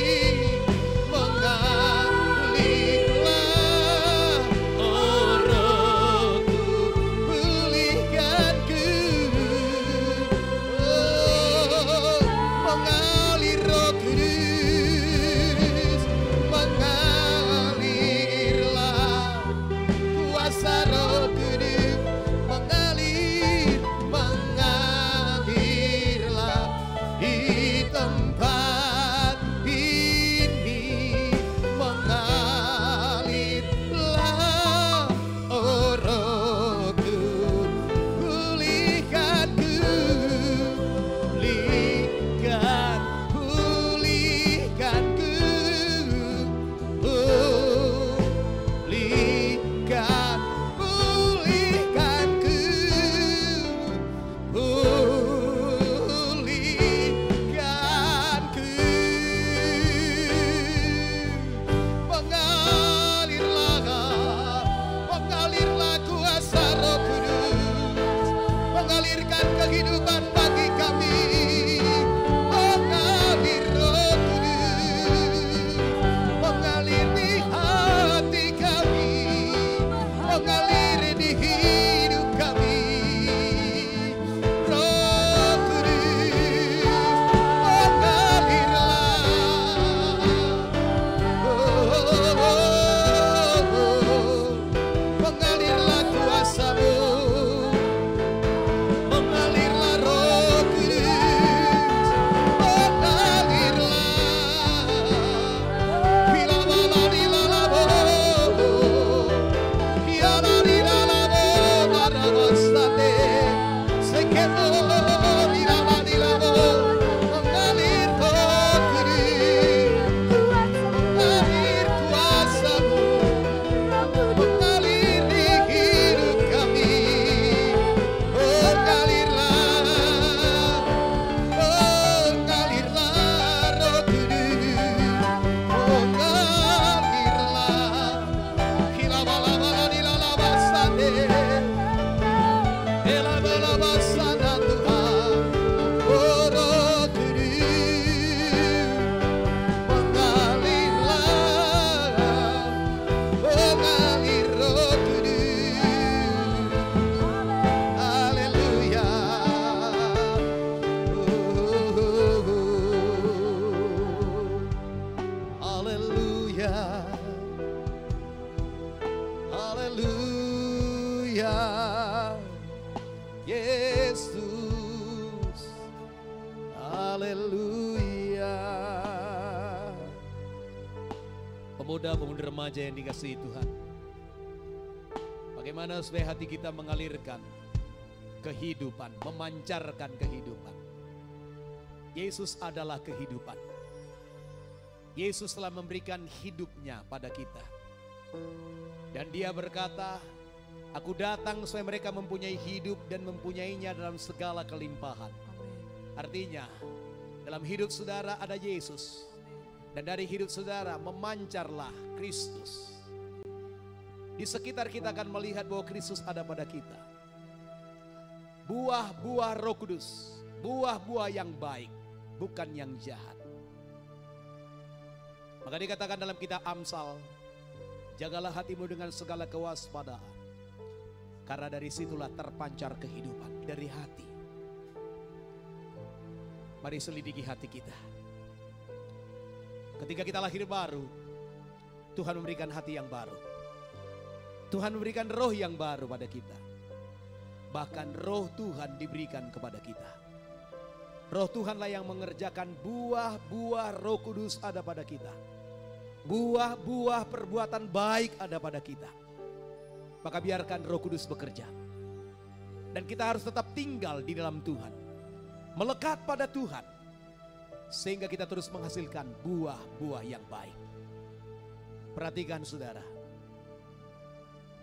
mengalirlah. Oh Rohku, pulihkanku. Oh, mengalir Roh Kudus, mengalirlah. Kuasa Roh Kudus mengalir, mengalirlah. Di tempat ini mengalirlah. Oh Rohku, pulihkanku, pulihkan, pulihkanku. Oh, pulihkan, pulihkanku. Pulihkanku. Mengalirlah kuasa Roh Kudus, mengalirkan kehidupan bagi kami. Mengalir Roh Kudus, mengalir di hati kami, mengalir di hidup kami. Roh Kudus, mengalirlah. Mengalirlah kuasa-Mu, mengalirlah Roh Kudus, mengalirlah. Bila baladilalabo, hialadilalabo, marabastane, sekemo, dilaladilabo, mengalir Roh Kudus, mengalir kuasa-Mu, mengalir di hidup kami. Mengalirlah, mengalirlah Roh Kudus, mengalirlah. Hilabalabadilalabasane, elabalabasana Tuhan. Oh Roh Kudus, mengalirlah, mengalir Roh Kudus. Haleluya. Haleluya. Haleluya. Yesus. Haleluya. Pemuda-pemudi remaja yang dikasihi Tuhan, bagaimana supaya hati kita mengalirkan kehidupan, memancarkan kehidupan. Yesus adalah kehidupan. Yesus telah memberikan hidupnya pada kita. Dan Dia berkata, aku datang supaya mereka mempunyai hidup dan mempunyainya dalam segala kelimpahan. Artinya, dalam hidup saudara ada Yesus. Dan dari hidup saudara memancarlah Kristus. Di sekitar kita akan melihat bahwa Kristus ada pada kita. Buah-buah Roh Kudus, buah-buah yang baik, bukan yang jahat. Maka dikatakan dalam kitab Amsal, jagalah hatimu dengan segala kewaspadaan, karena dari situlah terpancar kehidupan, dari hati. Mari selidiki hati kita. Ketika kita lahir baru, Tuhan memberikan hati yang baru. Tuhan memberikan roh yang baru pada kita. Bahkan roh Tuhan diberikan kepada kita. Roh Tuhanlah yang mengerjakan buah-buah Roh Kudus ada pada kita. Buah-buah perbuatan baik ada pada kita. Maka biarkan Roh Kudus bekerja. Dan kita harus tetap tinggal di dalam Tuhan. Melekat pada Tuhan. Sehingga kita terus menghasilkan buah-buah yang baik. Perhatikan saudara.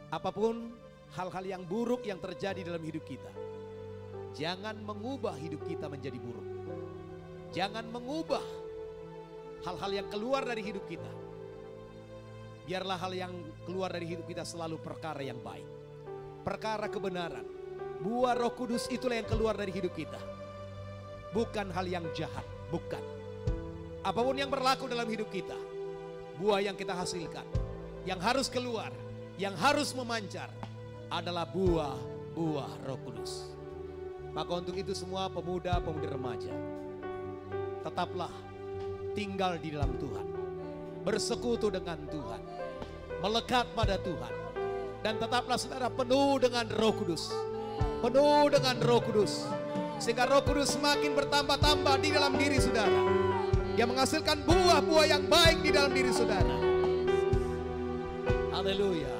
Apapun hal-hal yang buruk yang terjadi dalam hidup kita, jangan mengubah hidup kita menjadi buruk. Jangan mengubah hal-hal yang keluar dari hidup kita. Biarlah hal yang keluar dari hidup kita selalu perkara yang baik. Perkara kebenaran. Buah Roh Kudus itulah yang keluar dari hidup kita. Bukan hal yang jahat, bukan. Apapun yang berlaku dalam hidup kita, buah yang kita hasilkan, yang harus keluar, yang harus memancar adalah buah Roh Kudus. Maka untuk itu semua pemuda-pemudi remaja, tetaplah tinggal di dalam Tuhan, bersekutu dengan Tuhan, melekat pada Tuhan, dan tetaplah saudara penuh dengan Roh Kudus, penuh dengan Roh Kudus, sehingga Roh Kudus semakin bertambah-tambah di dalam diri saudara. Dia menghasilkan buah-buah yang baik di dalam diri saudara. Haleluya.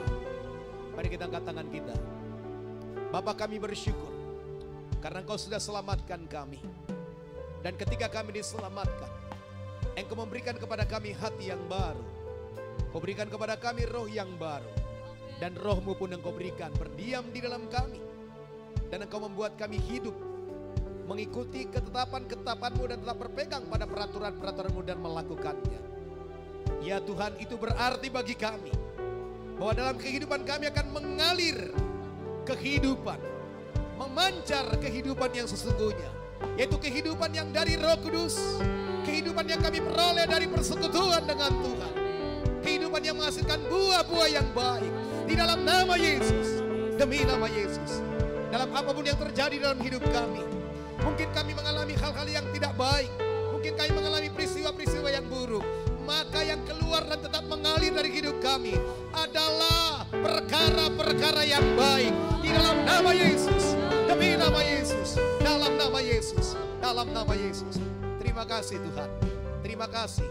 Mari kita angkat tangan kita. Bapa, kami bersyukur karena Engkau sudah selamatkan kami. Dan ketika kami diselamatkan, Engkau memberikan kepada kami hati yang baru. Kau berikan kepada kami roh yang baru. Dan roh-Mu pun Engkau berikan berdiam di dalam kami. Dan Engkau membuat kami hidup mengikuti ketetapan-ketetapan-Mu dan tetap berpegang pada peraturan-peraturan-Mu dan melakukannya. Ya Tuhan, itu berarti bagi kami bahwa dalam kehidupan kami akan mengalir kehidupan, memancar kehidupan yang sesungguhnya, yaitu kehidupan yang dari Roh Kudus, kehidupan yang kami peroleh dari persekutuan dengan Tuhan, kehidupan yang menghasilkan buah-buah yang baik di dalam nama Yesus, demi nama Yesus. Dalam apapun yang terjadi dalam hidup kami, mungkin kami mengalami hal-hal yang tidak baik, mungkin kami mengalami peristiwa-peristiwa yang buruk, maka yang keluar dan tetap mengalir dari hidup kami adalah perkara-perkara yang baik di dalam nama Yesus, demi nama Yesus, dalam nama Yesus, dalam nama Yesus. Terima kasih Tuhan, terima kasih.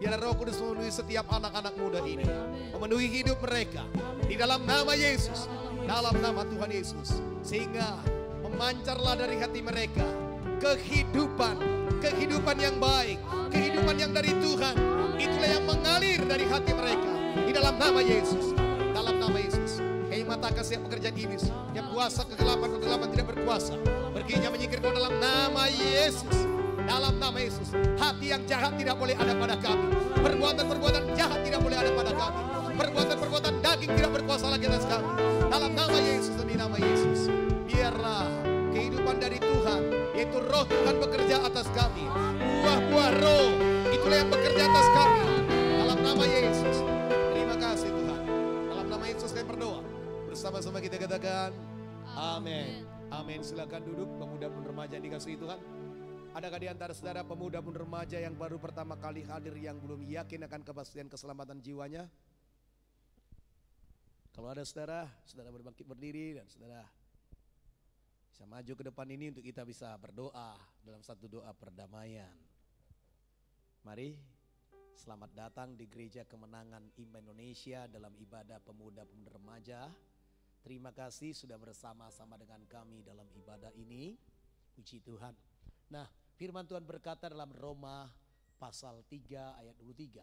Biar Roh Kudus memenuhi setiap anak-anak muda ini, memenuhi hidup mereka di dalam nama Yesus, dalam nama Tuhan Yesus, sehingga memancarlah dari hati mereka kehidupan yang baik, kehidupan yang dari Tuhan. Itulah yang mengalir dari hati mereka di dalam nama Yesus, dalam nama Yesus. Kami matakan setiap pekerjaan iblis yang kuasa kegelapan tidak berkuasa, perginya menyingkirkan dalam nama Yesus, dalam nama Yesus. Hati yang jahat tidak boleh ada pada kami, perbuatan-perbuatan jahat tidak boleh ada pada kami, perbuatan-perbuatan daging tidak berkuasa lagi atas kami, dalam nama Yesus, demi nama Yesus. Biarlah kehidupan dari Tuhan, yaitu Roh Tuhan bekerja atas kami, buah-buah Roh itulah yang bekerja atas kami, dalam nama Yesus. Terima kasih Tuhan, dalam nama Yesus kami berdoa. Bersama-sama kita katakan amin. Amin. Silakan duduk pemuda dan remaja yang dikasihi Tuhan. Adakah di antara saudara pemuda dan remaja yang baru pertama kali hadir yang belum yakin akan kepastian keselamatan jiwanya? Kalau ada saudara berbangkit berdiri dan saudara bisa maju ke depan ini untuk kita bisa berdoa dalam satu doa perdamaian. Mari, selamat datang di Gereja Kemenangan Iman Indonesia dalam ibadah pemuda-pemudi remaja. Terima kasih sudah bersama-sama dengan kami dalam ibadah ini. Puji Tuhan. Nah, firman Tuhan berkata dalam Roma pasal 3 ayat 23.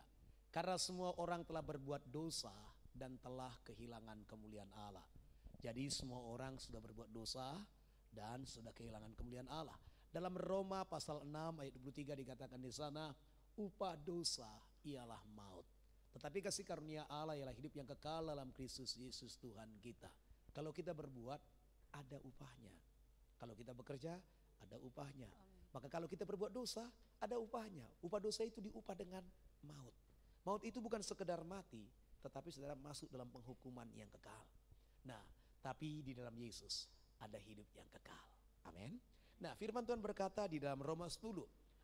Karena semua orang telah berbuat dosa dan telah kehilangan kemuliaan Allah. Jadi semua orang sudah berbuat dosa dan sudah kehilangan kemuliaan Allah. Dalam Roma pasal 6 ayat 23 dikatakan di sana, upah dosa ialah maut. Tetapi kasih karunia Allah ialah hidup yang kekal dalam Kristus Yesus Tuhan kita. Kalau kita berbuat, ada upahnya. Kalau kita bekerja, ada upahnya. Maka kalau kita berbuat dosa, ada upahnya. Upah dosa itu diupah dengan maut. Maut itu bukan sekedar mati, tetapi saudara masuk dalam penghukuman yang kekal. Nah, tapi di dalam Yesus ada hidup yang kekal. Amin. Nah, firman Tuhan berkata di dalam Roma 10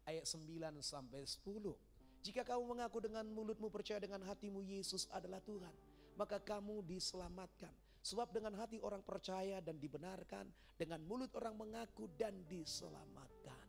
ayat 9 sampai 10. Jika kamu mengaku dengan mulutmu, percaya dengan hatimu Yesus adalah Tuhan, maka kamu diselamatkan. Sebab dengan hati orang percaya dan dibenarkan, dengan mulut orang mengaku dan diselamatkan.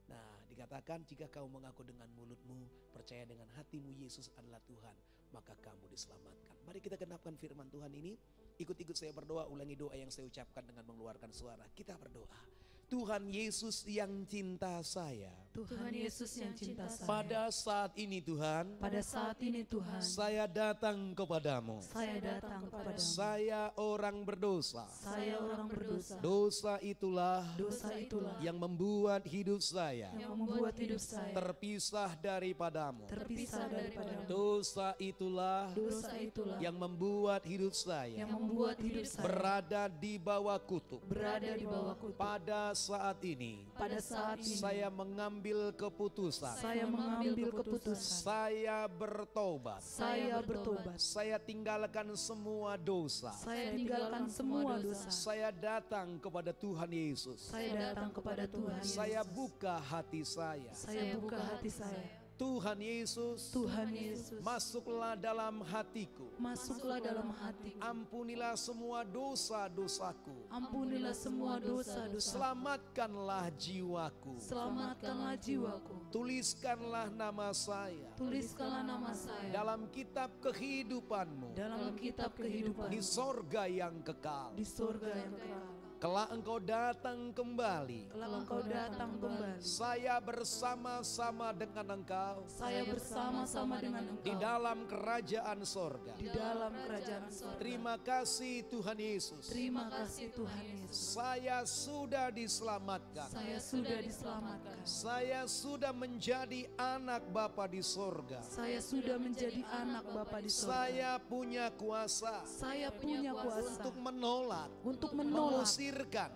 Nah, dikatakan jika kamu mengaku dengan mulutmu, percaya dengan hatimu Yesus adalah Tuhan, maka kamu diselamatkan. Mari kita genapkan firman Tuhan ini. Ikut-ikut saya berdoa, ulangi doa yang saya ucapkan dengan mengeluarkan suara. Kita berdoa. Tuhan Yesus yang cinta saya, Tuhan Yesus yang cinta saya. Pada saat ini Tuhan, Pada saat ini Tuhan, saya datang kepadamu. saya datang kepadamu. Saya orang berdosa. Saya orang berdosa. Dosa itulah Dosa itulah yang membuat hidup saya yang membuat hidup saya terpisah daripadamu. terpisah daripadamu. Dosa itulah Dosa itulah yang membuat hidup saya yang membuat hidup saya berada di bawah kutuk. berada di bawah kutuk. Pada saat ini, Pada saat ini saya mengambil keputusan. saya mengambil keputusan. Saya bertobat. Saya bertobat. Saya tinggalkan semua dosa. Saya tinggalkan semua dosa. Saya datang kepada Tuhan Yesus. Saya datang kepada Tuhan Yesus. Saya buka hati saya. Saya buka hati saya. Tuhan Yesus, Tuhan Yesus, masuklah dalam hatiku. masuklah dalam hatiku. Ampunilah semua dosa-dosaku. Ampunilah semua dosa-dosa. Selamatkanlah jiwaku. Selamatkanlah jiwaku. Tuliskanlah nama saya Tuliskanlah nama saya dalam kitab kehidupanmu dalam kitab kehidupan di sorga yang kekal. di surga yang kekal. Kelak engkau datang kembali, Kalau engkau datang kembali, saya bersama-sama dengan engkau saya bersama-sama dengan di engkau dalam kerajaan sorga. di dalam kerajaan surga. Terima kasih Tuhan Yesus. Terima kasih Tuhan Yesus. Saya sudah diselamatkan. Saya sudah diselamatkan. Saya sudah menjadi anak Bapa di sorga. Saya sudah menjadi anak Bapa di surga. Saya punya kuasa Saya punya kuasa untuk menolak, untuk menolak, mengusirkan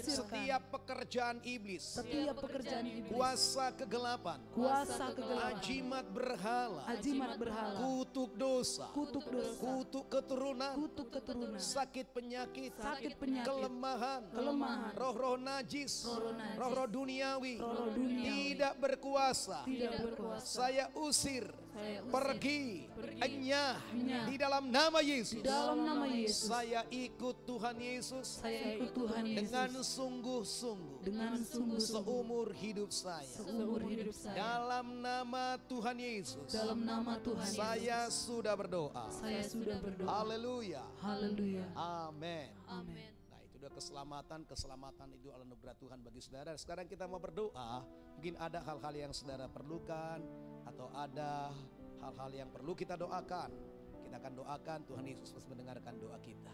setiap pekerjaan iblis, setiap pekerjaan iblis, kuasa kegelapan, kuasa kegelapan, ajimat berhala, ajimat berhala, kutuk dosa, kutuk dosa, kutuk keturunan, kutuk keturunan, sakit penyakit, sakit penyakit, kelemahan, roh-roh najis, najis, roh-roh duniawi, roh-roh duniawi, tidak berkuasa. tidak berkuasa. Saya usir, Saya usir, pergi, enyah enyah, di dalam nama Yesus. di dalam nama Yesus. Saya ikut Tuhan Yesus Saya ikut Tuhan Yesus dengan sungguh-sungguh dengan sungguh-sungguh seumur hidup saya. seumur hidup saya. Dalam nama Tuhan Yesus, Dalam nama Tuhan saya Yesus, sudah berdoa. saya sudah berdoa. Haleluya. Haleluya. Amin. Amin. Nah, itu udah keselamatan itu anugerah Tuhan bagi saudara. Sekarang kita mau berdoa. Mungkin ada hal-hal yang saudara perlukan atau ada hal-hal yang perlu kita doakan. Kita akan doakan, Tuhan Yesus pasti mendengarkan doa kita.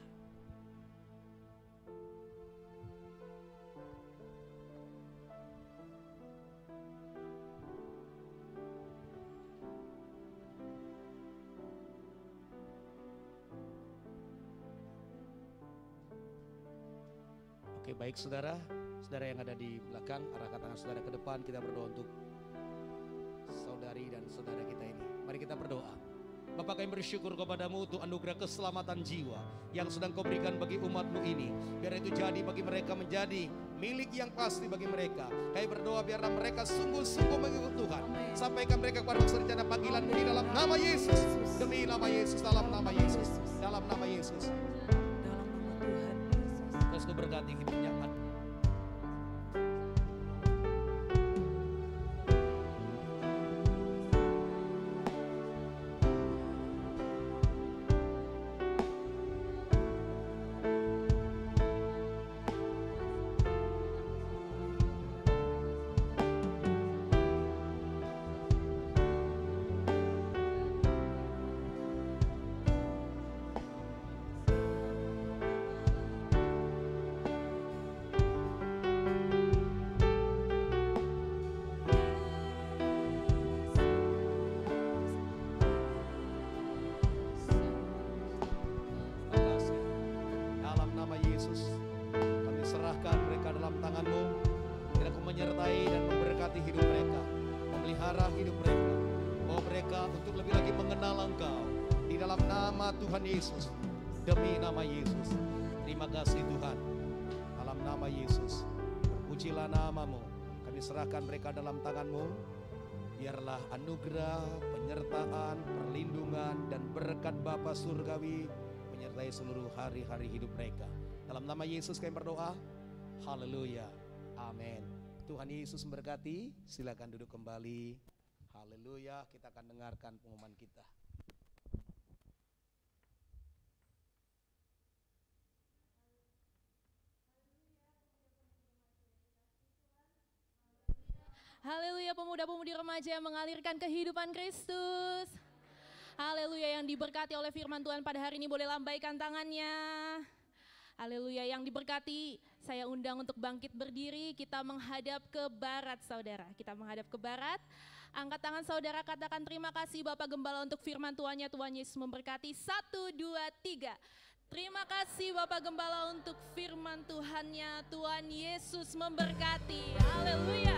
Oke, baik saudara yang ada di belakang, arahkan tangan saudara ke depan. Kita berdoa untuk saudari dan saudara kita ini. Mari kita berdoa. Bapa, kami bersyukur kepadamu untuk anugerah keselamatan jiwa yang sedang kau berikan bagi umatmu ini. Biar itu jadi bagi mereka menjadi milik yang pasti bagi mereka. Kami berdoa biarlah mereka sungguh-sungguh mengikut Tuhan. Sampaikan mereka kepada masa rencana panggilanmu di dalam nama Yesus. Demi nama Yesus, dalam nama Yesus, dalam nama Yesus. Dalam nama Tuhan Yesus. Terus kau berkati hidupnya. Tuhan Yesus, demi nama Yesus. Terima kasih Tuhan. Dalam nama Yesus, terpujilah namamu. Kami serahkan mereka dalam tanganmu. Biarlah anugerah, penyertaan, perlindungan, dan berkat Bapa Surgawi menyertai seluruh hari-hari hidup mereka. Dalam nama Yesus kami berdoa. Haleluya. Amin. Tuhan Yesus memberkati. Silakan duduk kembali. Haleluya. Kita akan dengarkan pengumuman kita. Haleluya, pemuda-pemudi remaja yang mengalirkan kehidupan Kristus. Haleluya, yang diberkati oleh firman Tuhan pada hari ini boleh lambaikan tangannya. Haleluya, yang diberkati saya undang untuk bangkit berdiri, kita menghadap ke barat saudara. Kita menghadap ke barat, angkat tangan saudara, katakan terima kasih Bapak Gembala untuk firman Tuhannya. Tuhan Yesus memberkati. 1, 2, 3. Terima kasih Bapak Gembala untuk firman Tuhannya. Tuhan Yesus memberkati. Haleluya.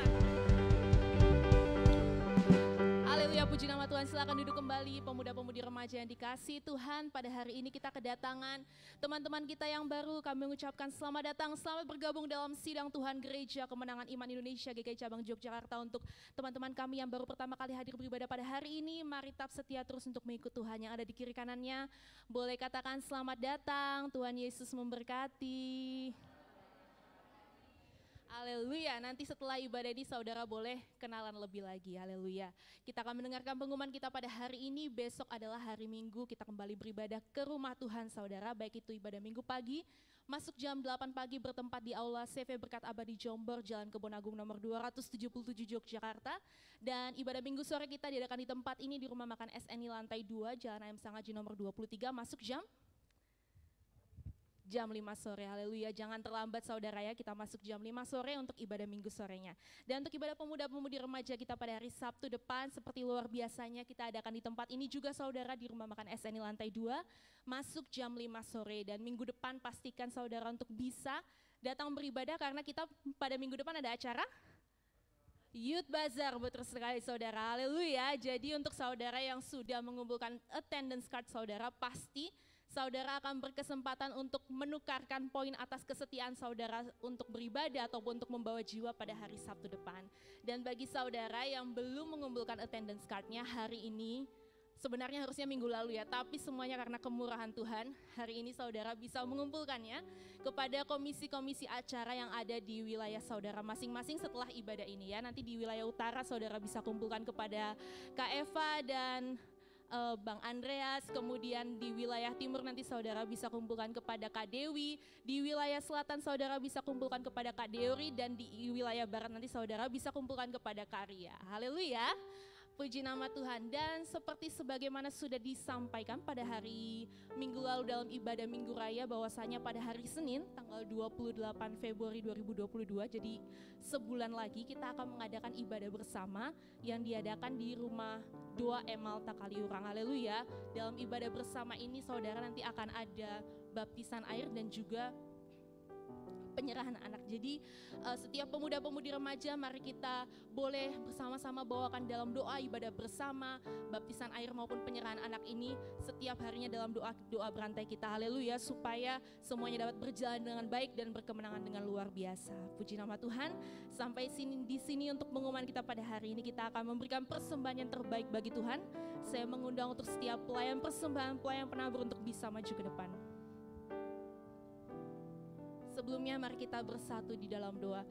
Haleluya, puji nama Tuhan. Silakan duduk kembali pemuda-pemudi remaja yang dikasihi Tuhan. Pada hari ini kita kedatangan teman-teman kita yang baru. Kami mengucapkan selamat datang, selamat bergabung dalam sidang Tuhan Gereja Kemenangan Iman Indonesia GKI Cabang Yogyakarta. Untuk teman-teman kami yang baru pertama kali hadir beribadah pada hari ini, mari tetap setia terus untuk mengikut Tuhan. Yang ada di kiri kanannya boleh katakan selamat datang, Tuhan Yesus memberkati. Haleluya, nanti setelah ibadah ini saudara boleh kenalan lebih lagi. Haleluya. Kita akan mendengarkan pengumuman kita pada hari ini. Besok adalah hari Minggu, kita kembali beribadah ke rumah Tuhan saudara. Baik itu ibadah Minggu pagi, masuk jam 8 pagi bertempat di Aula CV Berkat Abadi Jombor, Jalan Kebon Agung nomor 277 Yogyakarta. Dan ibadah Minggu sore kita diadakan di tempat ini di Rumah Makan SNI lantai 2, Jalan Ayam Sangaji nomor 23, masuk jam 5 sore. Haleluya, jangan terlambat saudara ya, kita masuk jam 5 sore untuk ibadah Minggu sorenya. Dan untuk ibadah pemuda-pemudi remaja kita pada hari Sabtu depan, seperti luar biasanya kita adakan di tempat ini juga saudara, di Rumah Makan SNI lantai 2, masuk jam 5 sore. Dan minggu depan pastikan saudara untuk bisa datang beribadah, karena kita pada minggu depan ada acara Youth Bazaar, betul sekali saudara. Haleluya, jadi untuk saudara yang sudah mengumpulkan attendance card saudara, pasti saudara akan berkesempatan untuk menukarkan poin atas kesetiaan saudara untuk beribadah ataupun untuk membawa jiwa pada hari Sabtu depan. Dan bagi saudara yang belum mengumpulkan attendance card-nya hari ini, sebenarnya harusnya minggu lalu ya, tapi semuanya karena kemurahan Tuhan, hari ini saudara bisa mengumpulkannya kepada komisi-komisi acara yang ada di wilayah saudara masing-masing setelah ibadah ini ya. Nanti di wilayah utara saudara bisa kumpulkan kepada Kak Eva dan Bang Andreas, kemudian di wilayah timur nanti saudara bisa kumpulkan kepada Kak Dewi, di wilayah selatan saudara bisa kumpulkan kepada Kak Deori, dan di wilayah barat nanti saudara bisa kumpulkan kepada Kak Ria. Haleluya, puji nama Tuhan. Dan seperti sebagaimana sudah disampaikan pada hari Minggu lalu dalam ibadah Minggu Raya, bahwasanya pada hari Senin tanggal 28 Februari 2022, jadi sebulan lagi kita akan mengadakan ibadah bersama yang diadakan di rumah Doa Emalta Kaliurang. Haleluya. Dalam ibadah bersama ini saudara nanti akan ada baptisan air dan juga penyerahan anak. Jadi setiap pemuda-pemudi remaja mari kita boleh bersama-sama bawakan dalam doa ibadah bersama, baptisan air maupun penyerahan anak ini setiap harinya dalam doa berantai kita. Haleluya, supaya semuanya dapat berjalan dengan baik dan berkemenangan dengan luar biasa. Puji nama Tuhan. Sampai di sini untuk pengumuman kita pada hari ini, kita akan memberikan persembahan yang terbaik bagi Tuhan. Saya mengundang untuk setiap pelayan persembahan, pelayan penabur untuk bisa maju ke depan. Sebelumnya mari kita bersatu di dalam doa.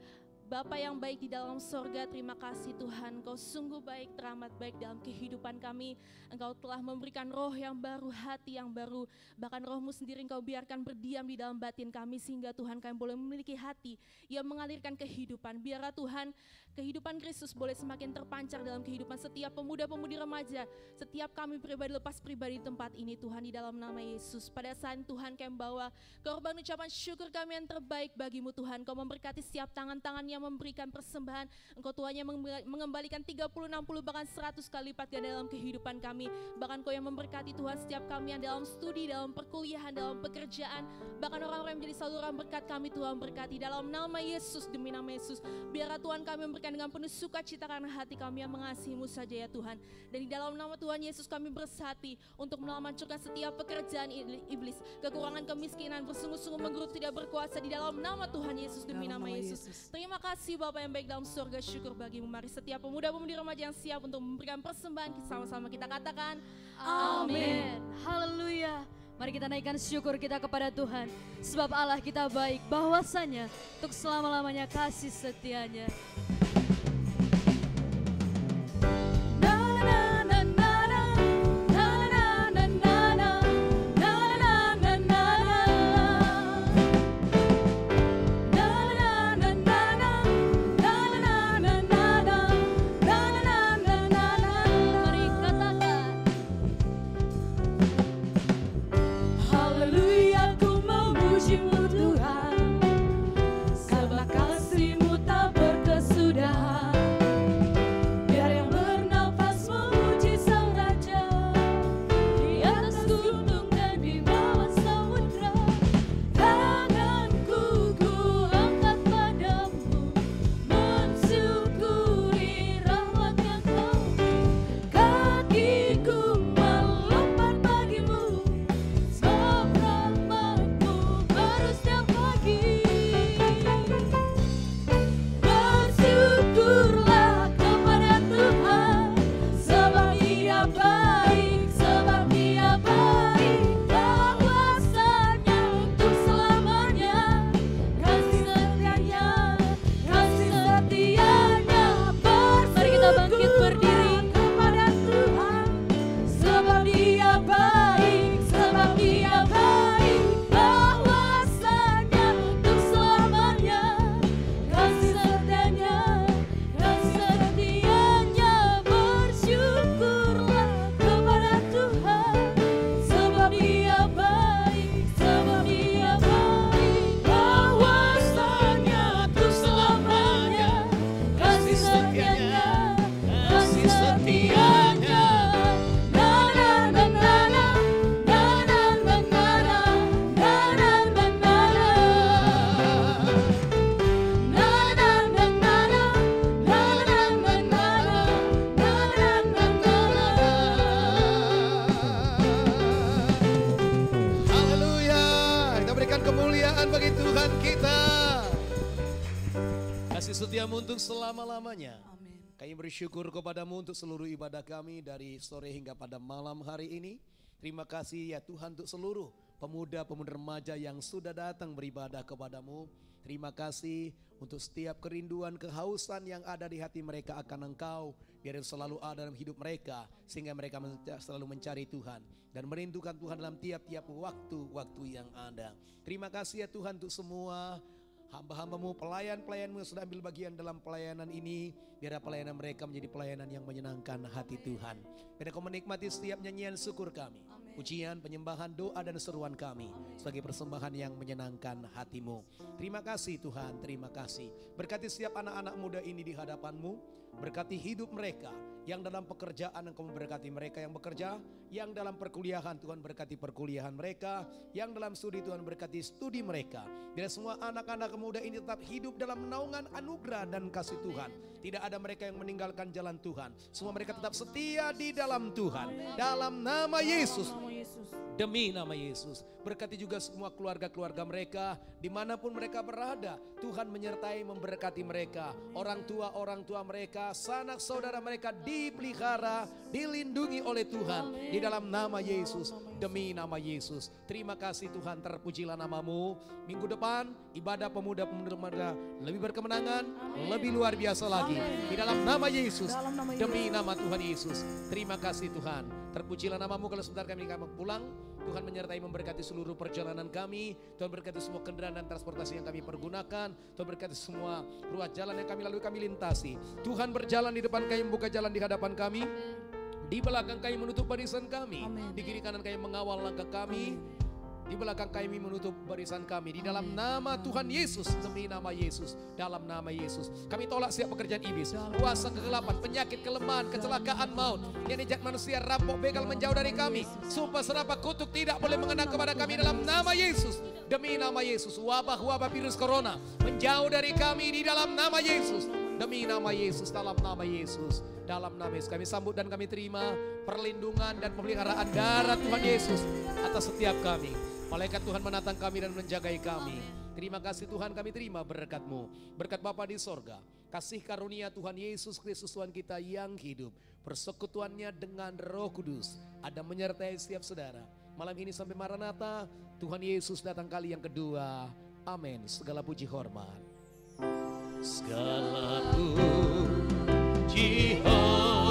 Bapa yang baik di dalam sorga, terima kasih Tuhan, Engkau sungguh baik, teramat baik dalam kehidupan kami. Engkau telah memberikan roh yang baru, hati yang baru, bahkan roh-Mu sendiri Engkau biarkan berdiam di dalam batin kami, sehingga Tuhan kami boleh memiliki hati yang mengalirkan kehidupan. Biarlah Tuhan, kehidupan Kristus boleh semakin terpancar dalam kehidupan setiap pemuda-pemudi remaja, setiap kami pribadi lepas pribadi di tempat ini Tuhan, di dalam nama Yesus. Pada saat Tuhan kami bawa korban ucapan syukur kami yang terbaik bagi-Mu Tuhan. Engkau memberkati setiap tangan-tangan yang memberikan persembahan. Engkau Tuhan yang mengembalikan 30, 60 bahkan 100 kali lipat ganda dalam kehidupan kami. Bahkan Engkau yang memberkati Tuhan setiap kami yang dalam studi, dalam perkuliahan, dalam pekerjaan, bahkan orang-orang yang menjadi saluran berkat kami Tuhan berkati dalam nama Yesus, demi nama Yesus. Biarlah Tuhan kami memberikan dengan penuh sukacita karena hati kami yang mengasihi-Mu saja ya Tuhan. Dan di dalam nama Tuhan Yesus kami bersati untuk melancurkan setiap pekerjaan iblis, kekurangan, kemiskinan, bersungguh-sungguh menggerutu tidak berkuasa di dalam nama Tuhan Yesus, demi nama Yesus. Terima kasih Bapa yang baik dalam surga, syukur bagi-Mu. Mari setiap pemuda-pemudi remaja yang siap untuk memberikan persembahan, sama-sama kita katakan amin. Haleluya. Mari kita naikkan syukur kita kepada Tuhan, sebab Allah kita baik, bahwasanya untuk selama-lamanya kasih setianya. Na kepadamu untuk selama-lamanya. Amin. Kami bersyukur kepadamu untuk seluruh ibadah kami dari sore hingga pada malam hari ini. Terima kasih ya Tuhan untuk seluruh pemuda-pemudi remaja yang sudah datang beribadah kepadamu. Terima kasih untuk setiap kerinduan, kehausan yang ada di hati mereka akan Engkau. Biar selalu ada dalam hidup mereka, sehingga mereka selalu mencari Tuhan dan merindukan Tuhan dalam tiap-tiap waktu-waktu yang ada. Terima kasih ya Tuhan untuk semua hamba-hambamu, pelayan-pelayanmu yang sudah ambil bagian dalam pelayanan ini. Biar pelayanan mereka menjadi pelayanan yang menyenangkan hati Tuhan. Biar kau menikmati setiap nyanyian syukur kami, pujian, penyembahan, doa dan seruan kami sebagai persembahan yang menyenangkan hatimu. Terima kasih Tuhan, terima kasih. Berkati setiap anak-anak muda ini di hadapanmu. Berkati hidup mereka yang dalam pekerjaan, Engkau memberkati mereka yang bekerja, yang dalam perkuliahan Tuhan berkati perkuliahan mereka, yang dalam studi Tuhan berkati studi mereka. Biar semua anak-anak muda ini tetap hidup dalam naungan anugerah dan kasih Tuhan. Tidak ada mereka yang meninggalkan jalan Tuhan. Semua mereka tetap setia di dalam Tuhan. Dalam nama Yesus. Demi nama Yesus, berkati juga semua keluarga-keluarga mereka, dimanapun mereka berada. Tuhan menyertai, memberkati mereka. Orang tua mereka, sanak saudara mereka dipelihara, dilindungi oleh Tuhan. Di dalam nama Yesus, demi nama Yesus. Terima kasih Tuhan, terpujilah namamu. Minggu depan, ibadah pemuda-pemudi lebih berkemenangan, lebih luar biasa lagi. Di dalam nama Yesus, demi nama Tuhan Yesus. Terima kasih Tuhan, terpujilah namamu. Kalau sebentar kami pulang, Tuhan menyertai memberkati seluruh perjalanan kami. Tuhan berkati semua kendaraan dan transportasi yang kami pergunakan. Tuhan berkati semua ruas jalan yang kami lalui, kami lintasi. Tuhan berjalan di depan kami, membuka jalan di hadapan kami. Di belakang kami menutup barisan kami. Di kiri kanan kami mengawal langkah kami. Di belakang kami menutup barisan kami. Di dalam nama Tuhan Yesus, demi nama Yesus, dalam nama Yesus. Kami tolak setiap pekerjaan iblis, kuasa kegelapan, penyakit, kelemahan, kecelakaan, maut yang dijak manusia, rampok, begal menjauh dari kami. Sumpah serapah kutuk tidak boleh mengenai kepada kami dalam nama Yesus. Demi nama Yesus, wabah-wabah virus corona menjauh dari kami di dalam nama Yesus. Demi nama Yesus, dalam nama Yesus, dalam nama Yesus. Kami sambut dan kami terima perlindungan dan pemeliharaan darah Tuhan Yesus atas setiap kami. Malaikat Tuhan menatang kami dan menjagai kami. Terima kasih Tuhan, kami terima berkat-Mu. Berkat Bapa di sorga, kasih karunia Tuhan Yesus Kristus Tuhan kita yang hidup, persekutuannya dengan Roh Kudus ada menyertai setiap saudara. Malam ini sampai Maranatha, Tuhan Yesus datang kali yang kedua. Amin. Segala puji hormat. Segala puji hormat.